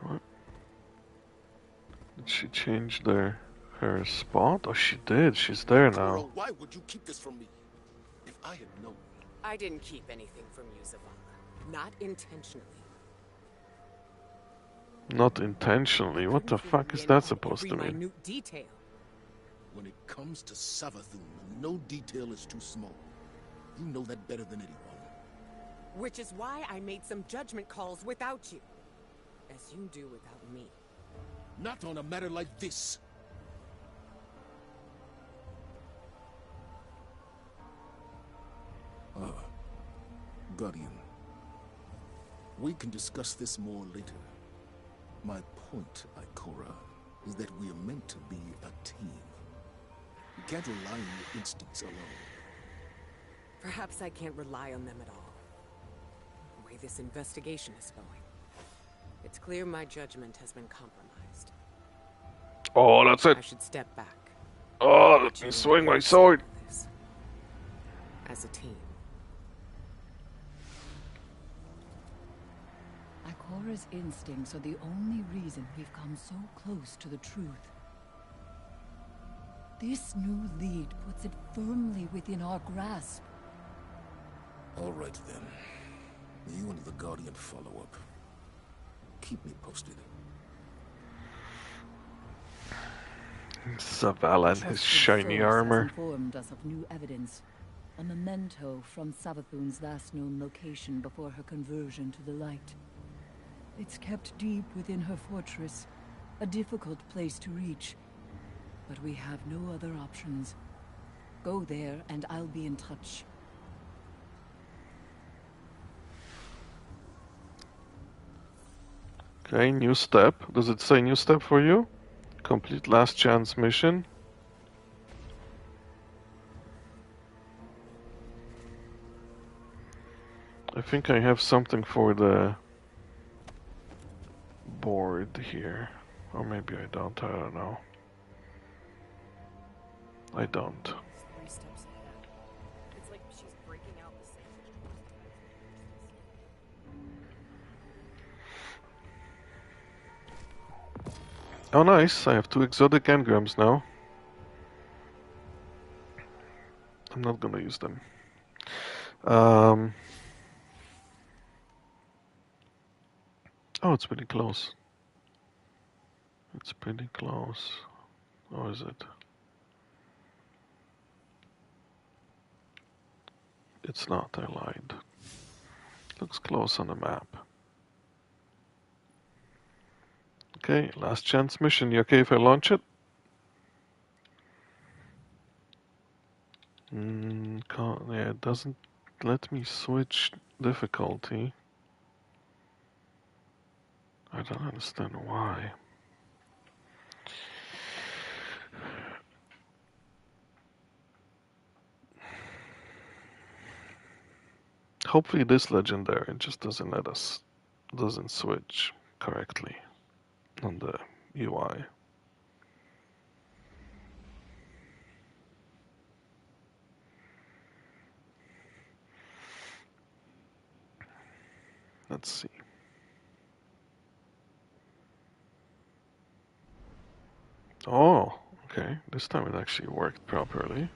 What? Did she change her spot? Oh, she did. She's there now. Why would you keep this from me? If I had known. I didn't keep anything from you, Zavala. Not intentionally. Not intentionally. What the fuck is that supposed to Every mean? minute detail. When it comes to Savathun, no detail is too small. You know that better than anyone. Which is why I made some judgment calls without you. As you do without me. Not on a matter like this. Guardian. We can discuss this more later. My point, Ikora, is that we are meant to be a team. You can't rely on your instincts alone. Perhaps I can't rely on them at all. The way this investigation is going. It's clear my judgment has been compromised. Oh, that's it. I should step back. Oh, let me swing my sword. As a team. Ikora's instincts are the only reason we've come so close to the truth. This new lead puts it firmly within our grasp. All right, then. You and the Guardian follow up. Keep me posted. Zavala and his Trusted shiny source has armor. informed us of new evidence. A memento from Savathun's last known location before her conversion to the light. It's kept deep within her fortress, a difficult place to reach. But we have no other options. Go there and I'll be in touch. Okay, new step. Does it say new step for you? Complete last chance mission. I think I have something for the board here. Or maybe I don't know. I don't. 3 steps ahead. It's like she's breaking out the same. Oh nice, I have 2 exotic engrams now. I'm not gonna use them. Oh, it's pretty close. It's pretty close. Or is it? It's not, I lied. Looks close on the map. Okay, last chance mission. You okay if I launch it? Yeah, it doesn't let me switch difficulty. I don't understand why. Hopefully this legendary just doesn't switch correctly on the UI. Let's see. Oh, okay. This time it actually worked properly.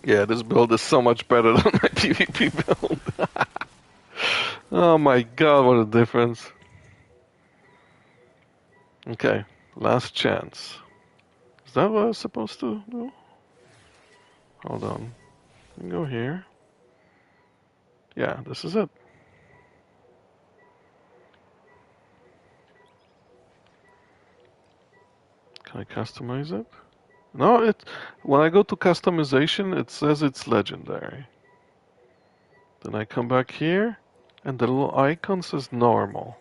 Yeah, this build is so much better than my PvP build. Oh my god, what a difference. Okay, last chance. Is that what I was supposed to do? Hold on. Go here. Yeah, this is it. Can I customize it? No, when I go to customization, it says it's legendary. Then I come back here, and the little icon says normal.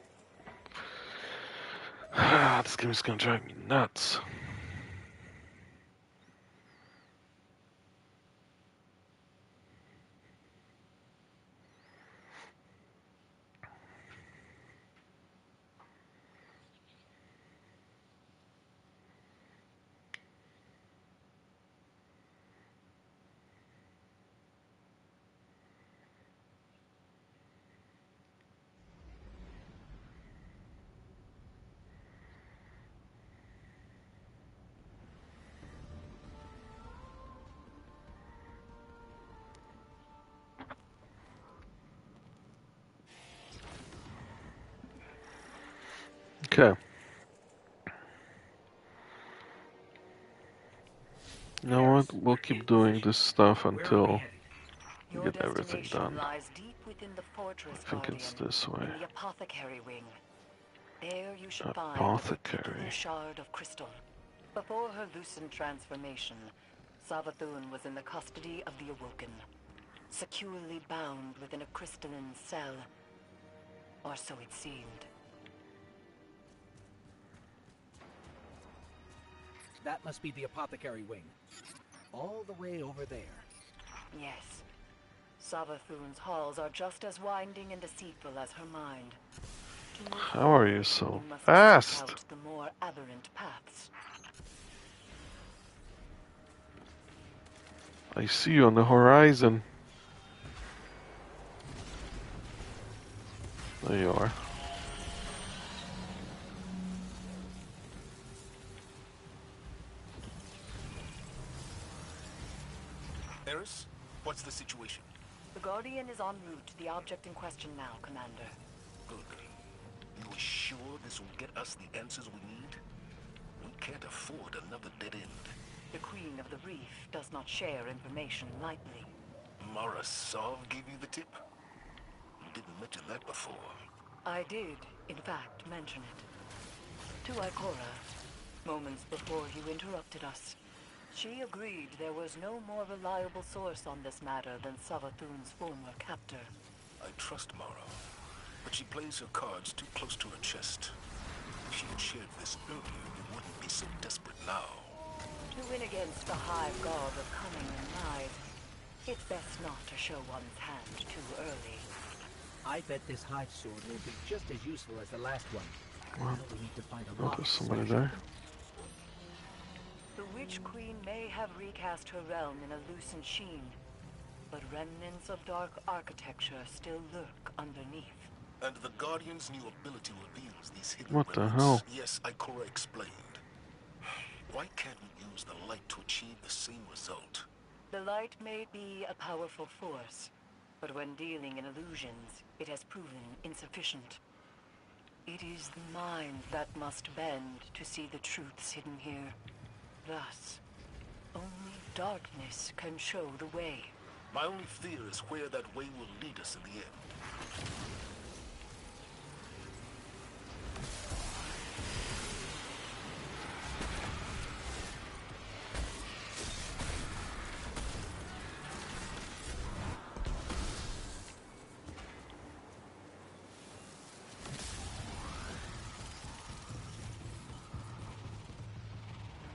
This game is gonna drive me nuts. Okay. You know what? We'll keep doing this stuff Where are we until headed? we Your get everything destination done. lies deep within the fortress, I think Guardian, it's this way. in the apothecary wing. There you should find a Apothecary. particular shard of crystal. Before her lucent transformation, Savathun was in the custody of the Awoken, securely bound within a crystalline cell. Or so it seemed. That must be the apothecary wing. All the way over there. Yes. Savathun's halls are just as winding and deceitful as her mind. To move How are you forward, so you must seek fast? out the more aberrant paths. I see you on the horizon. There you are. Eris, what's the situation? The Guardian is en route to the object in question now, Commander. Good. You are sure this will get us the answers we need? We can't afford another dead end. The Queen of the Reef does not share information lightly. Mara Sov gave you the tip? You didn't mention that before. I did, in fact, mention it. To Ikora, moments before you interrupted us. She agreed there was no more reliable source on this matter than Savathun's former captor. I trust Mara, but she plays her cards too close to her chest. If she had shared this earlier, you wouldn't be so desperate now. To win against the hive god of cunning and lies, it's best not to show one's hand too early. I bet this hive sword will be just as useful as the last one. What? Now we need to find a Oh, lock. there's somebody there. The Witch Queen may have recast her realm in a lucent sheen, but remnants of dark architecture still lurk underneath. And the Guardian's new ability reveals these hidden What the remnants. hell? Yes, Ikora explained. Why can't we use the light to achieve the same result? The light may be a powerful force, but when dealing in illusions, it has proven insufficient. It is the mind that must bend to see the truths hidden here. Thus, only darkness can show the way. My only fear is where that way will lead us in the end.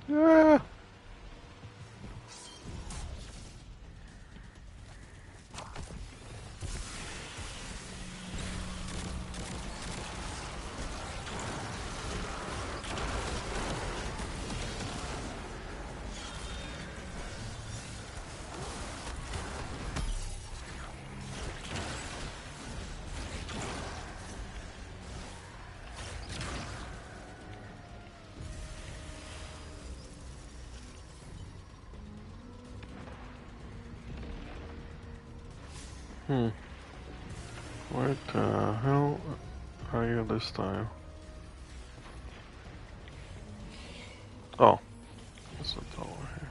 Yeah. Where the hell are you this time? Oh, it's a tower here.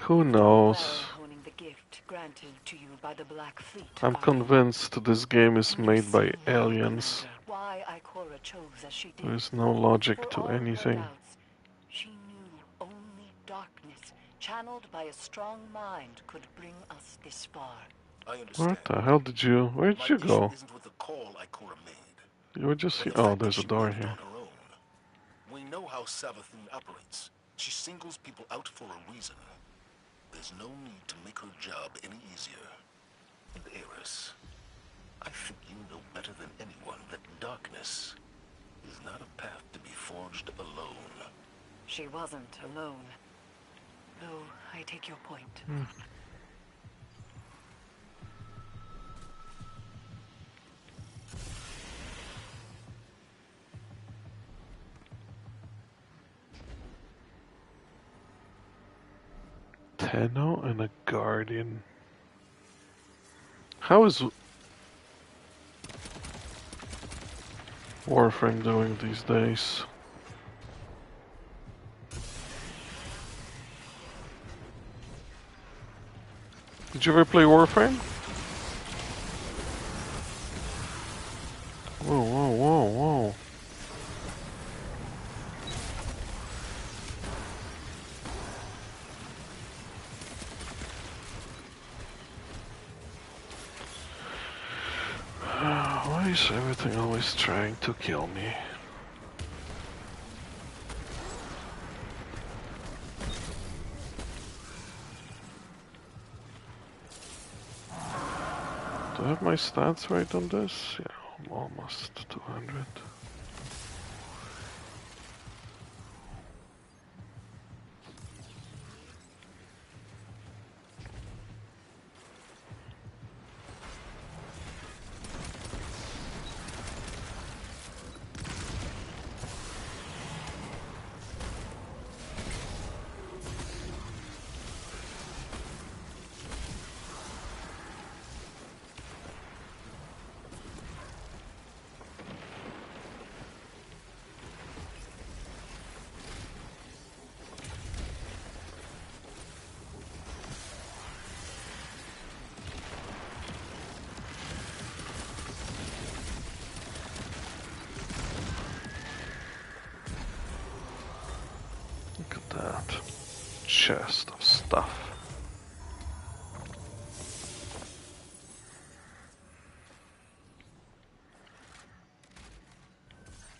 Who knows? Well, honing the gift granted to you by the Black Fleet. I'm convinced this game is made by aliens. Why Ikora chose as she did. There is no logic For to all her anything. doubts, she knew only darkness, channeled by a strong mind, could bring us this far. I understand. What the hell did you? Where'd My you issue go? isn't with the call Ikora made. You were just But here. the Oh, fact that there's a she door made it here. on her own. We know how Savathun operates. She singles people out for a reason. There's no need to make her job any easier. And Eris, I think you know better than anyone that darkness is not a path to be forged alone. She wasn't alone. Though, I take your point. Tenno and a Guardian. How is Warframe doing these days? Did you ever play Warframe? Whoa, whoa, whoa, whoa. Why is everything always trying to kill me? Do I have my stats right on this? Yeah, I'm almost 200. Look at that chest of stuff.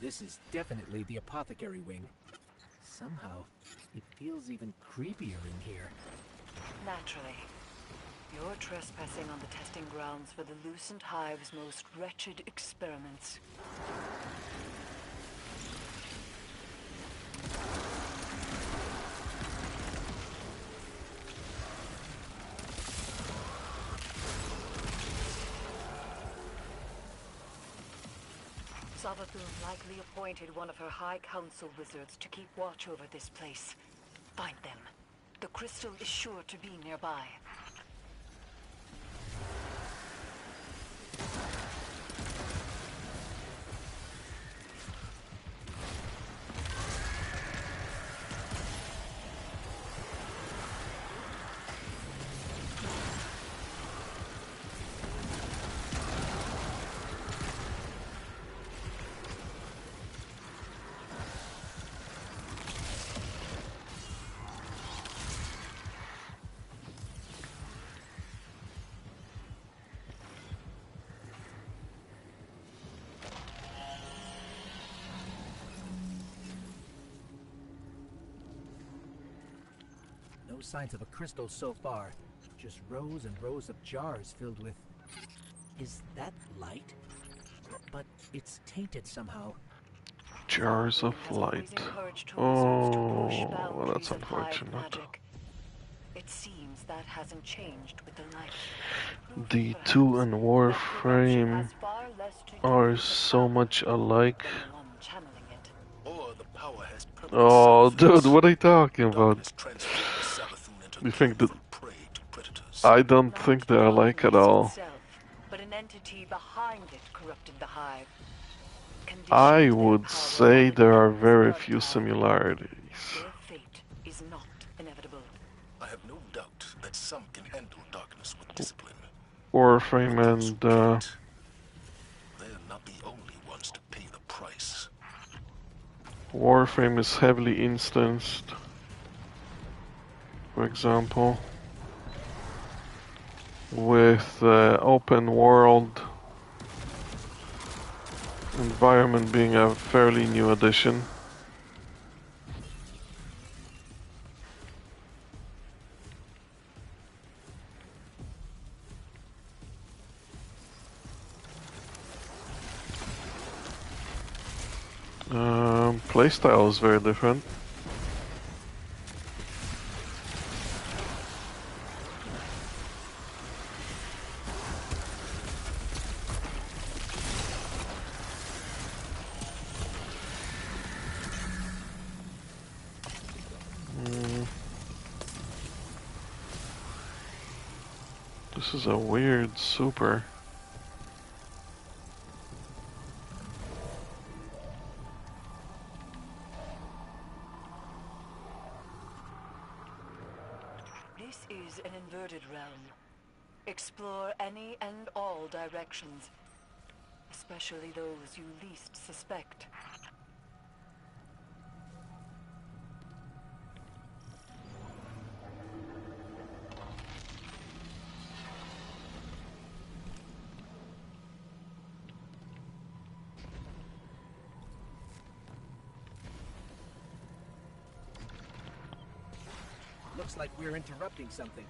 This is definitely the apothecary wing. Somehow, it feels even creepier in here. Naturally. You're trespassing on the testing grounds for the Lucent Hive's most wretched experiments. Savathun likely appointed one of her High Council wizards to keep watch over this place. Find them. The crystal is sure to be nearby. No signs of a crystal so far. Just rows and rows of jars filled with... Is that light? But it's tainted somehow. Jars of light. Oh, that's unfortunate. It seems that hasn't changed with the light. D2 and Warframe are so much alike. Oh, dude, what are you talking about? You think that... I don't think they're alike at all. But an entity behind it corrupted the hive. I would say there are very few similarities. Their fate is not inevitable. I have no doubt that some can handle darkness with discipline. Warframe and they're not the only ones to pay the price. Warframe is heavily instanced. For example, with open world environment being a fairly new addition. Playstyle is very different. This is a weird super. This is an inverted realm. Explore any and all directions, especially those you least suspect. Looks like we're interrupting something.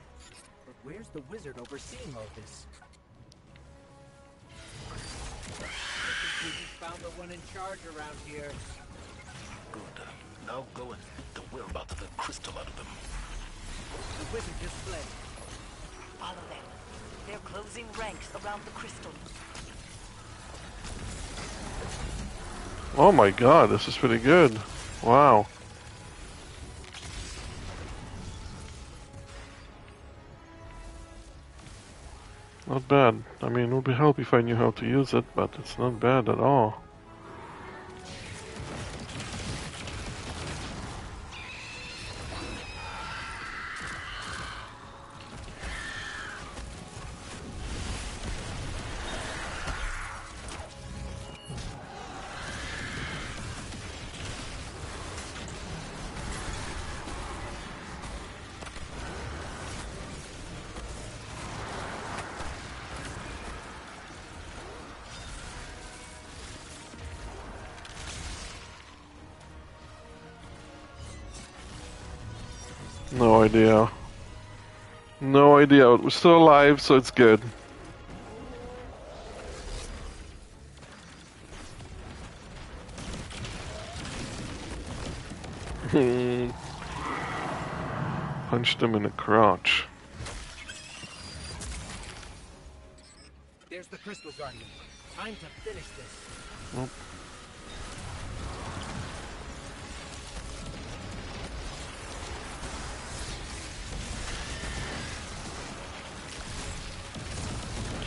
But where's the wizard overseeing all this? I think we just found the one in charge around here. Good. Now go and get the whereabouts of the crystal out of them. The wizard just fled. Follow them. They're closing ranks around the crystal. Oh my god, this is pretty good. Wow. Not bad. I mean, it would be help if I knew how to use it, but it's not bad at all. No idea. No idea. We're still alive, so it's good. Punched him in the crotch. There's the crystal guardian. Time to finish this. Nope.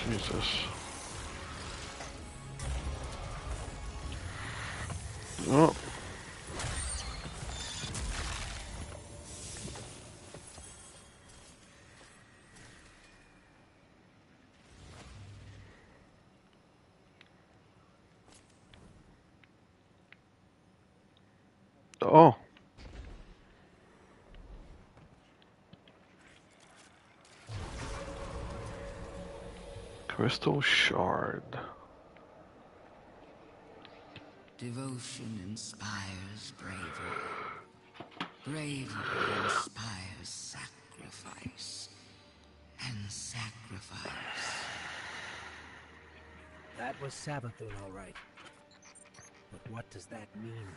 Jesus. Oh. Oh. Crystal shard. Devotion inspires bravery. Bravery inspires sacrifice. And sacrifice. That was Savathun, all right. But what does that mean?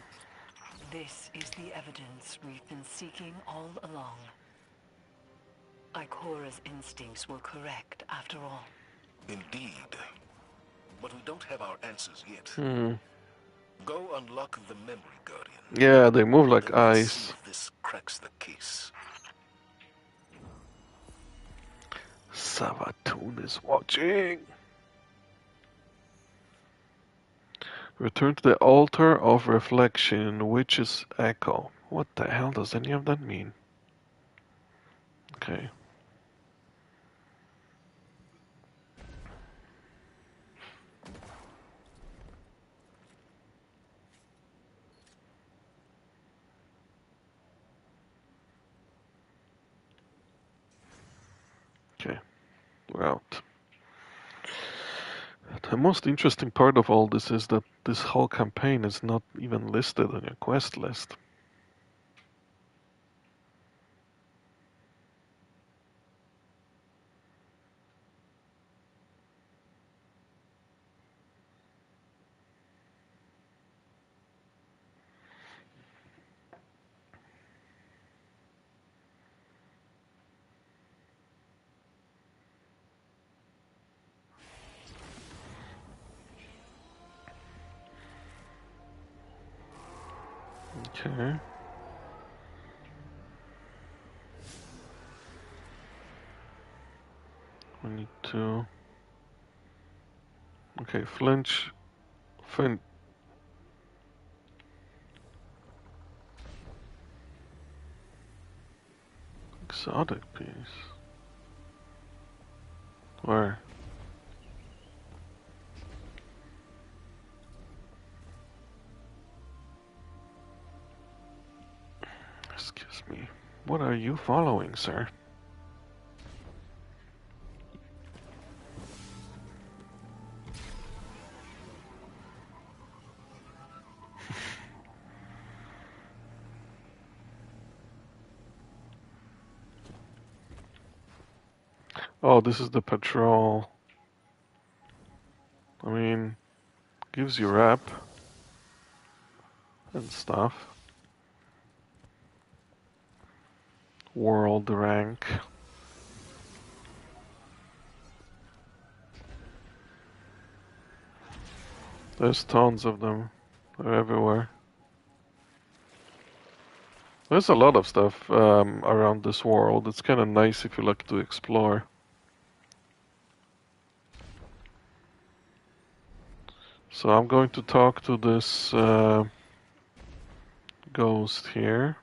This is the evidence we've been seeking all along. Ikora's instincts were correct, after all. Indeed. But we don't have our answers yet. Go unlock the memory guardian. Yeah, they move like Then let's ice. see if this cracks the case. Savathun is watching. Return to the altar of reflection, witch's echo. What the hell does any of that mean? Okay. Okay, we're out. The most interesting part of all this is that this whole campaign is not even listed on your quest list. Okay. When to... Okay, flinch... Flint... Exotic piece. Where? Excuse me. What are you following, sir? Oh, this is the patrol. I mean, gives you rep and stuff. World rank. There's tons of them. They're everywhere. There's a lot of stuff around this world. It's kind of nice if you like to explore. So I'm going to talk to this ghost here.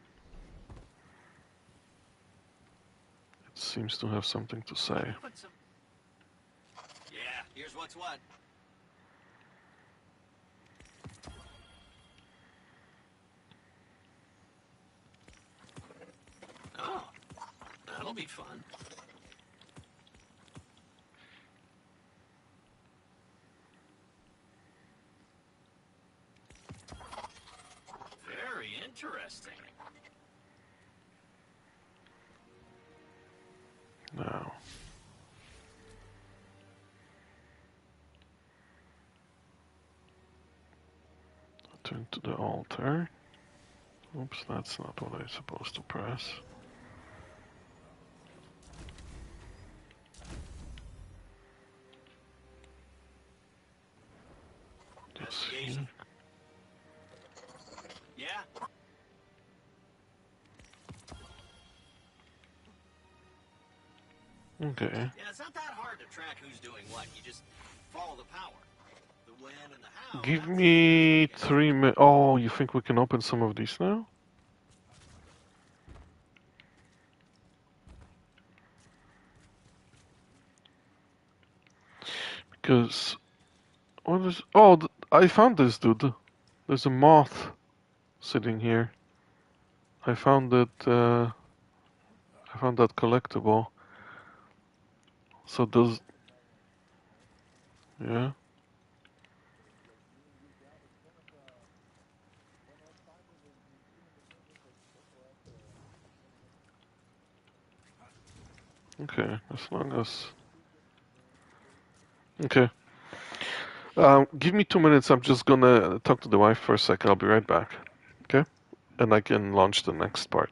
It seems to have something to say. Yeah, here's what's what. Oh, that'll be fun. Very interesting. Now. Turn to the altar. Oops, that's not what I'm supposed to press. Investigation. Yeah. Okay. Yeah, it's not that hard to track who's doing what. You just follow the power. The when and the how. Give me 3 minutes. Oh, you think we can open some of these now? Because what is? Oh, I found this dude. There's a moth sitting here. I found it. I found that collectible. So does? Yeah. Okay, as long as. Okay. Give me 2 minutes. I'm just gonna talk to the wife for a second. I'll be right back. Okay? And I can launch the next part.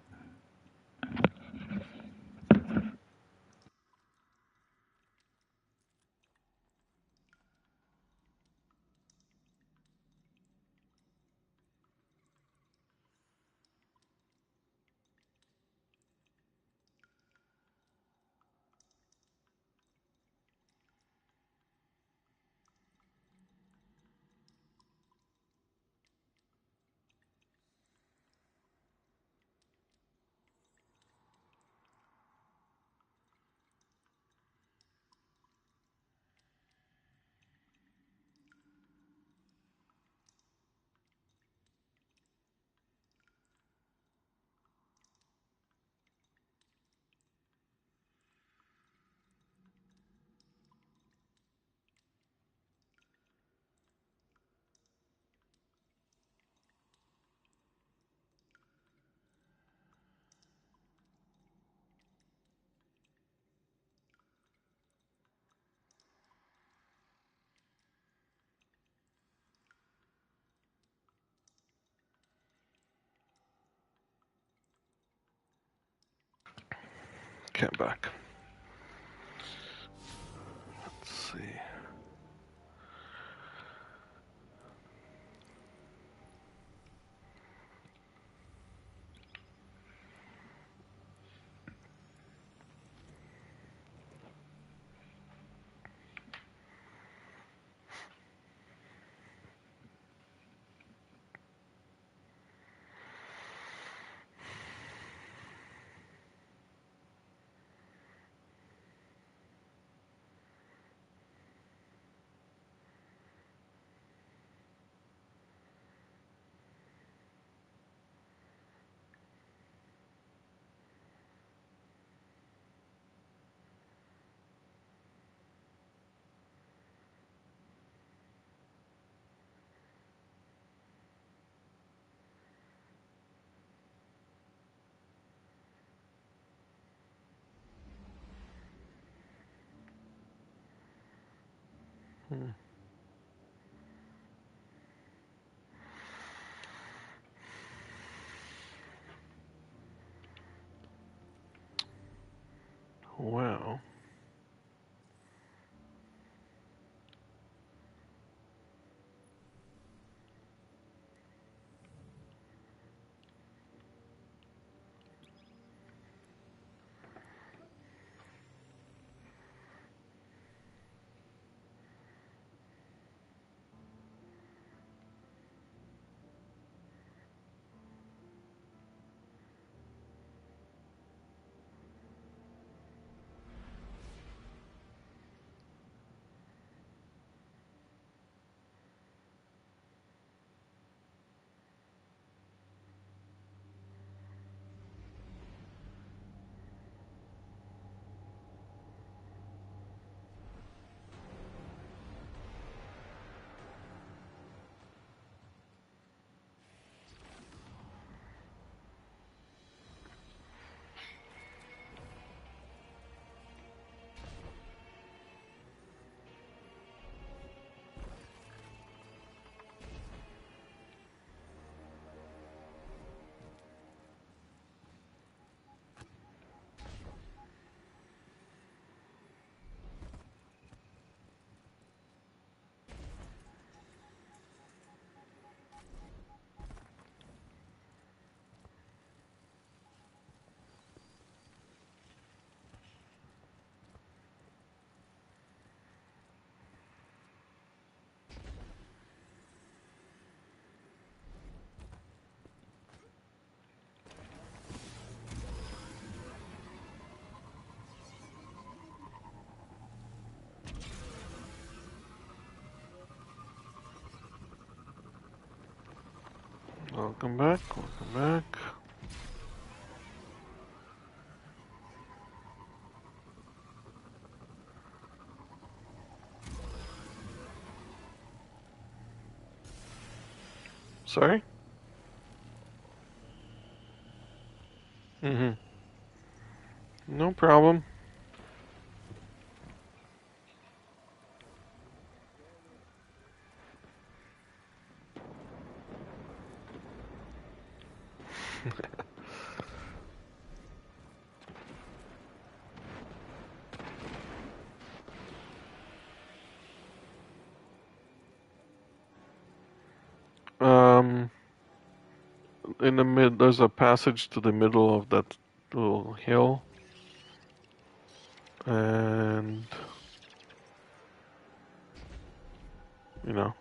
Okay, I'm back. Let's see. Well. Welcome back, welcome back. Sorry? Mm-hmm. No problem. Um, in the there's a passage to the middle of that little hill. And, you know.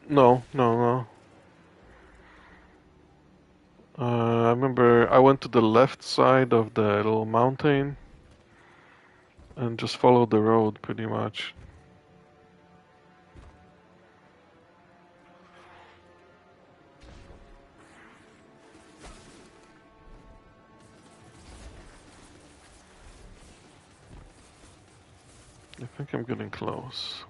No, no, no. I remember I went to the left side of the little mountain and just followed the road pretty much. I think I'm getting close.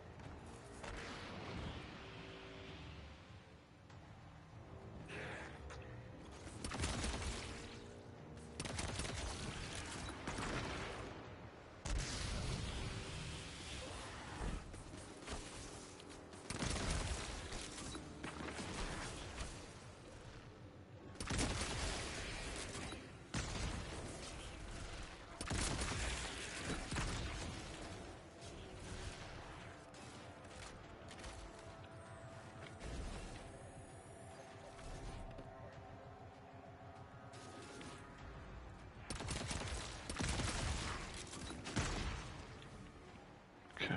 Okay,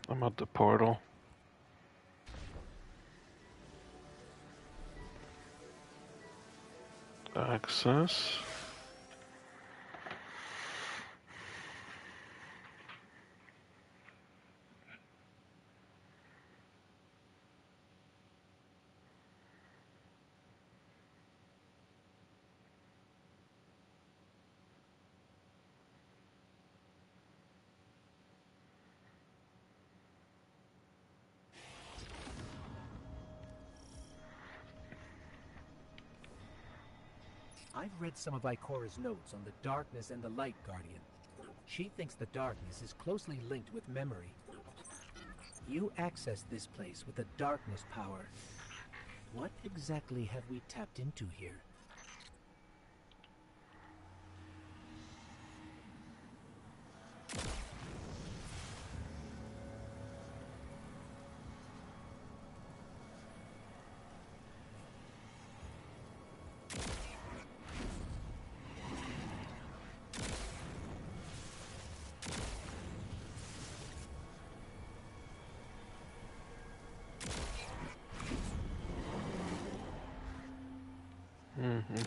I'm at the portal. Access. I've read some of Ikora's notes on the darkness and the light, Guardian. She thinks the darkness is closely linked with memory. You accessed this place with a darkness power. What exactly have we tapped into here?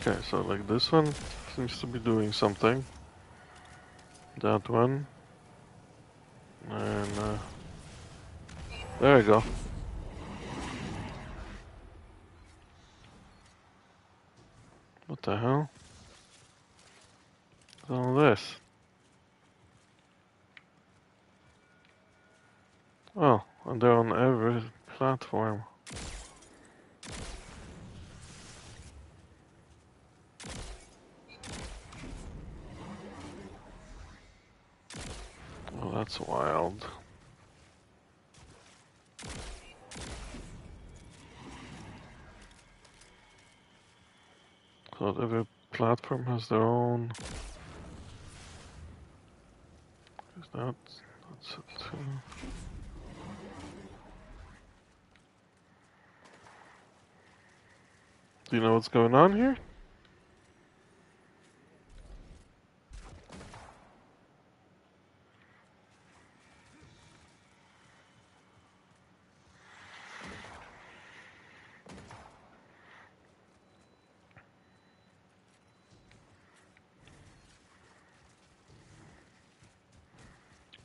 Okay, so like this one seems to be doing something. That one. And there we go. What the hell? What's all this? Oh, and they're on every platform. Oh, that's wild. So every platform has their own. Is that's it too. Do you know what's going on here?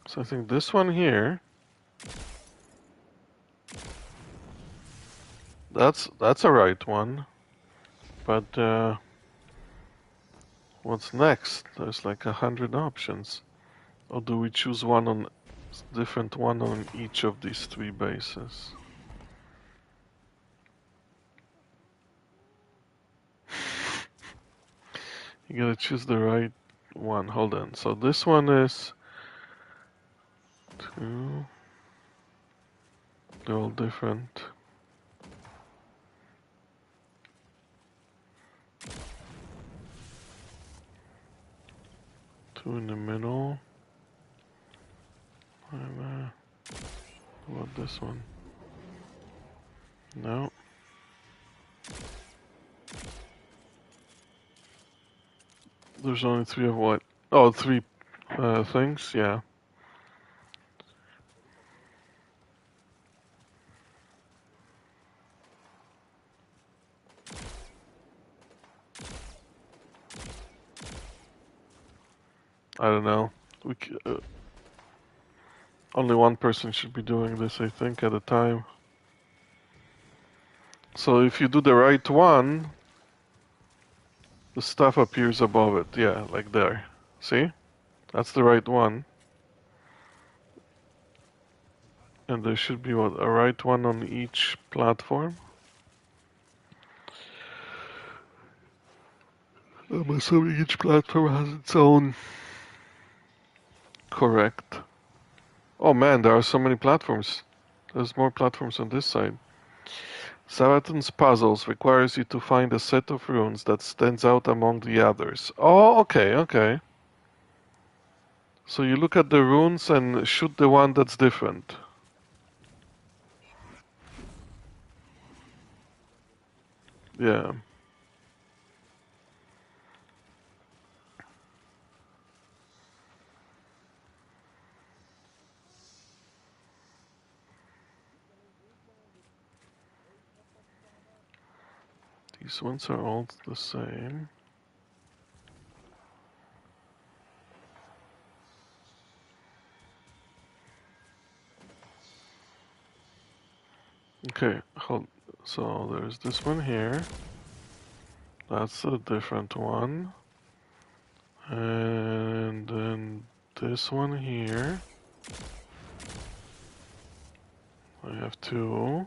So I think this one here, that's a right one, but what's next? There's like 100 options. Or do we choose one on different one on each of these 3 bases? You gotta choose the right one. Hold on. So this one is 2. They're all different. 2 in the middle. What about this one? No. There's only 3 of what? Oh, 3 things? Yeah. I don't know. Only one person should be doing this, I think, at a time. So if you do the right one, the stuff appears above it. Yeah, like there. See? That's the right one. And there should be what, a right one on each platform. I'm assuming each platform has its own correct. Oh man, there are so many platforms. There's more platforms on this side. Sabaton's puzzles requires you to find a set of runes that stands out among the others. Oh, okay, okay. So you look at the runes and shoot the one that's different. Yeah. These ones are all the same. Okay, so there's this one here. That's a different one. And then this one here. I have 2.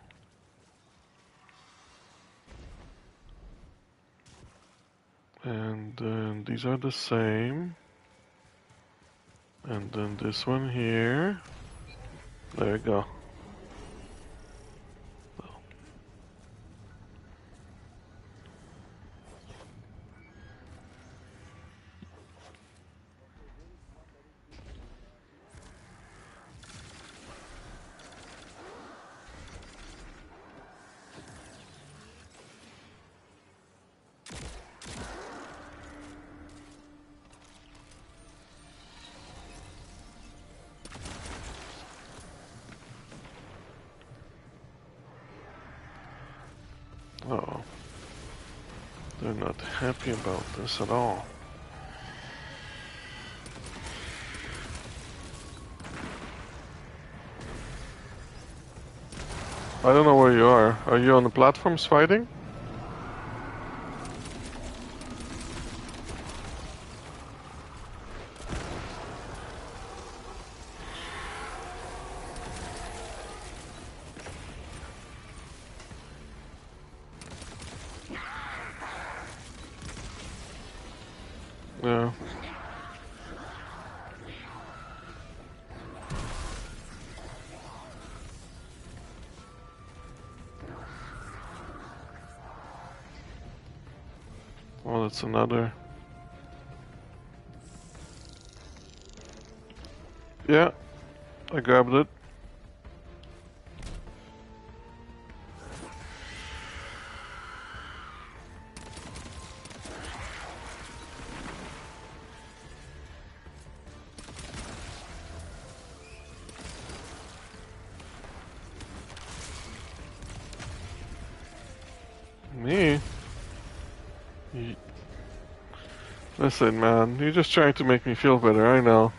And then these are the same. And then this one here. There you go. Uh-oh. They're not happy about this at all. I don't know where you are. Are you on the platforms fighting? Yeah. Well, that's another. Yeah, I grabbed it. Me? Listen, man, you're just trying to make me feel better, I know.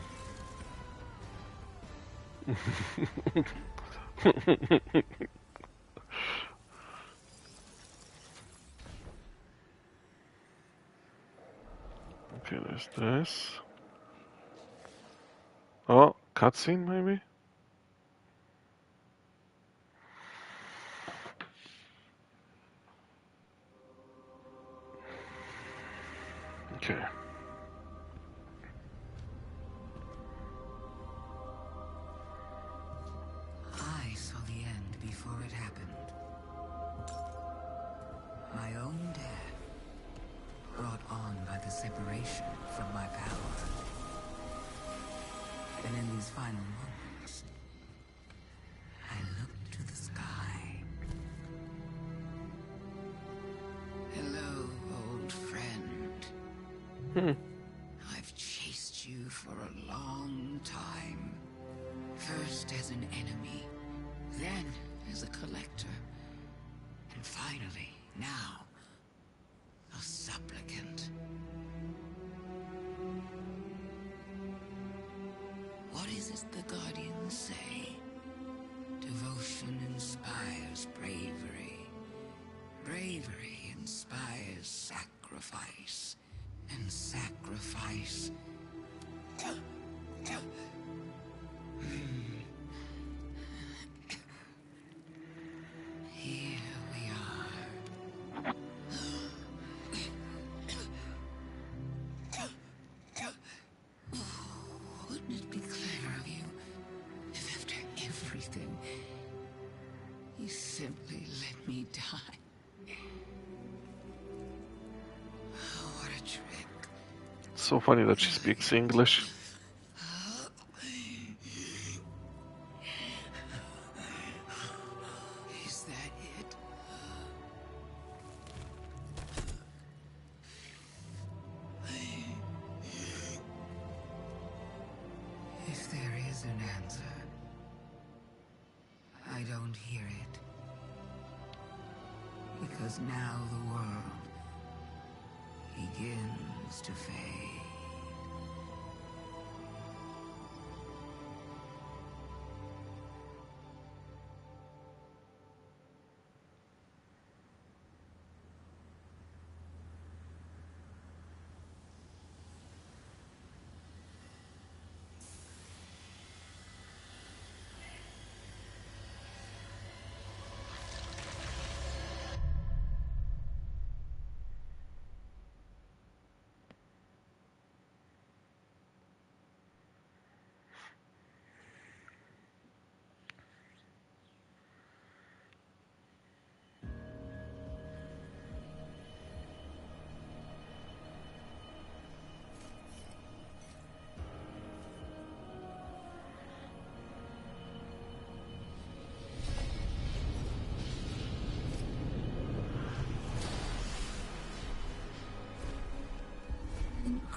Okay, there's this. Oh, cutscene maybe? Okay. I saw the end before it happened. My own death, brought on by the separation from my power. And in these final moments, I looked to the sky. Hello, old friend. I've chased you for a long time. First as an enemy, then as a collector, and finally, now, a supplicant. What is it the Guardians say? Devotion inspires bravery. Bravery inspires sacrifice. And sacrifice... Here we are. Wouldn't it be clever of you if after everything, you simply let me die? Oh, what a trick. It's so funny that she speaks English. Is that it? If there is an answer, I don't hear it. Because now the world begins to fade.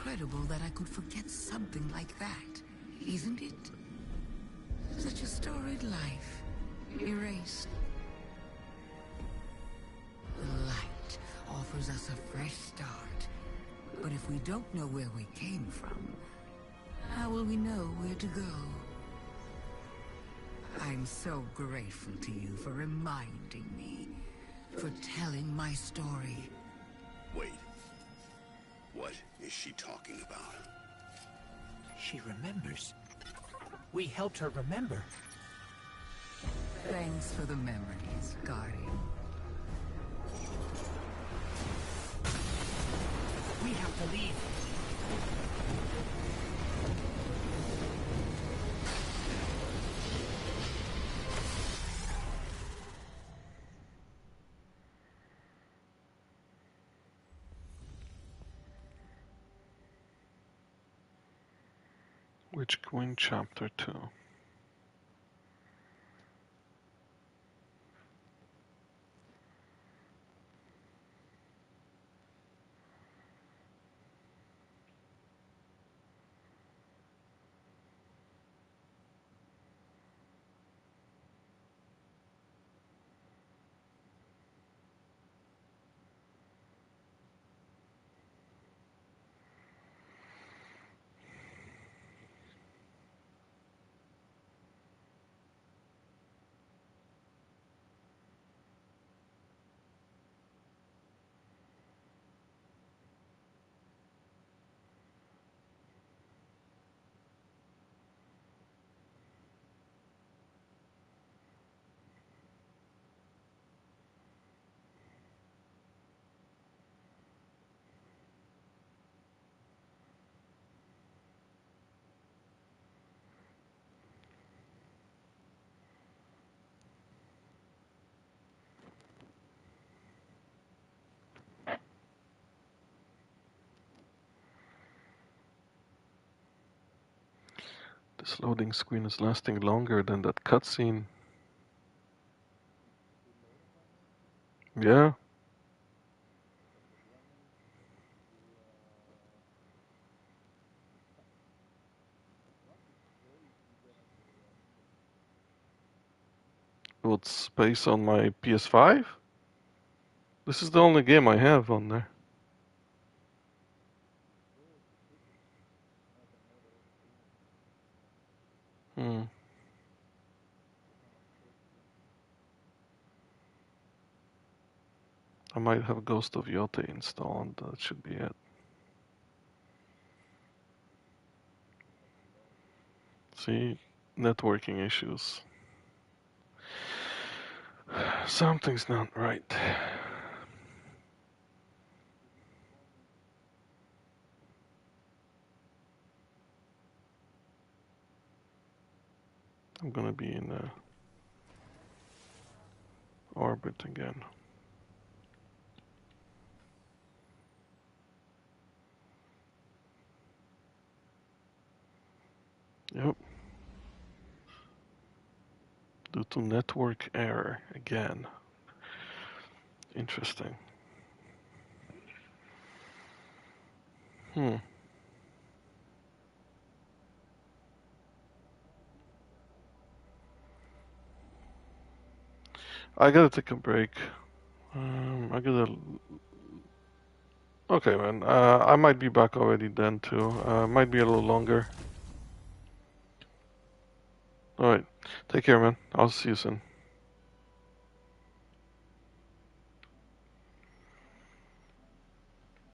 incredible that I could forget something like that, isn't it? Such a storied life, erased. The light offers us a fresh start. But if we don't know where we came from, how will we know where to go? I'm so grateful to you for reminding me, for telling my story. Wait. What is she talking about? She remembers. We helped her remember. Thanks for the memories, Guardian. We have to leave. Witch Queen Chapter 2. This loading screen is lasting longer than that cutscene. Yeah. With space on my PS5? This is the only game I have on there. I might have Ghost of Yote installed. That should be it. See? Networking issues. Something's not right. I'm gonna be in orbit again. Yep. Due to network error again. Interesting. I gotta take a break. I gotta. Okay, man. I might be back already then too. Might be a little longer. All right. Take care, man. I'll see you soon.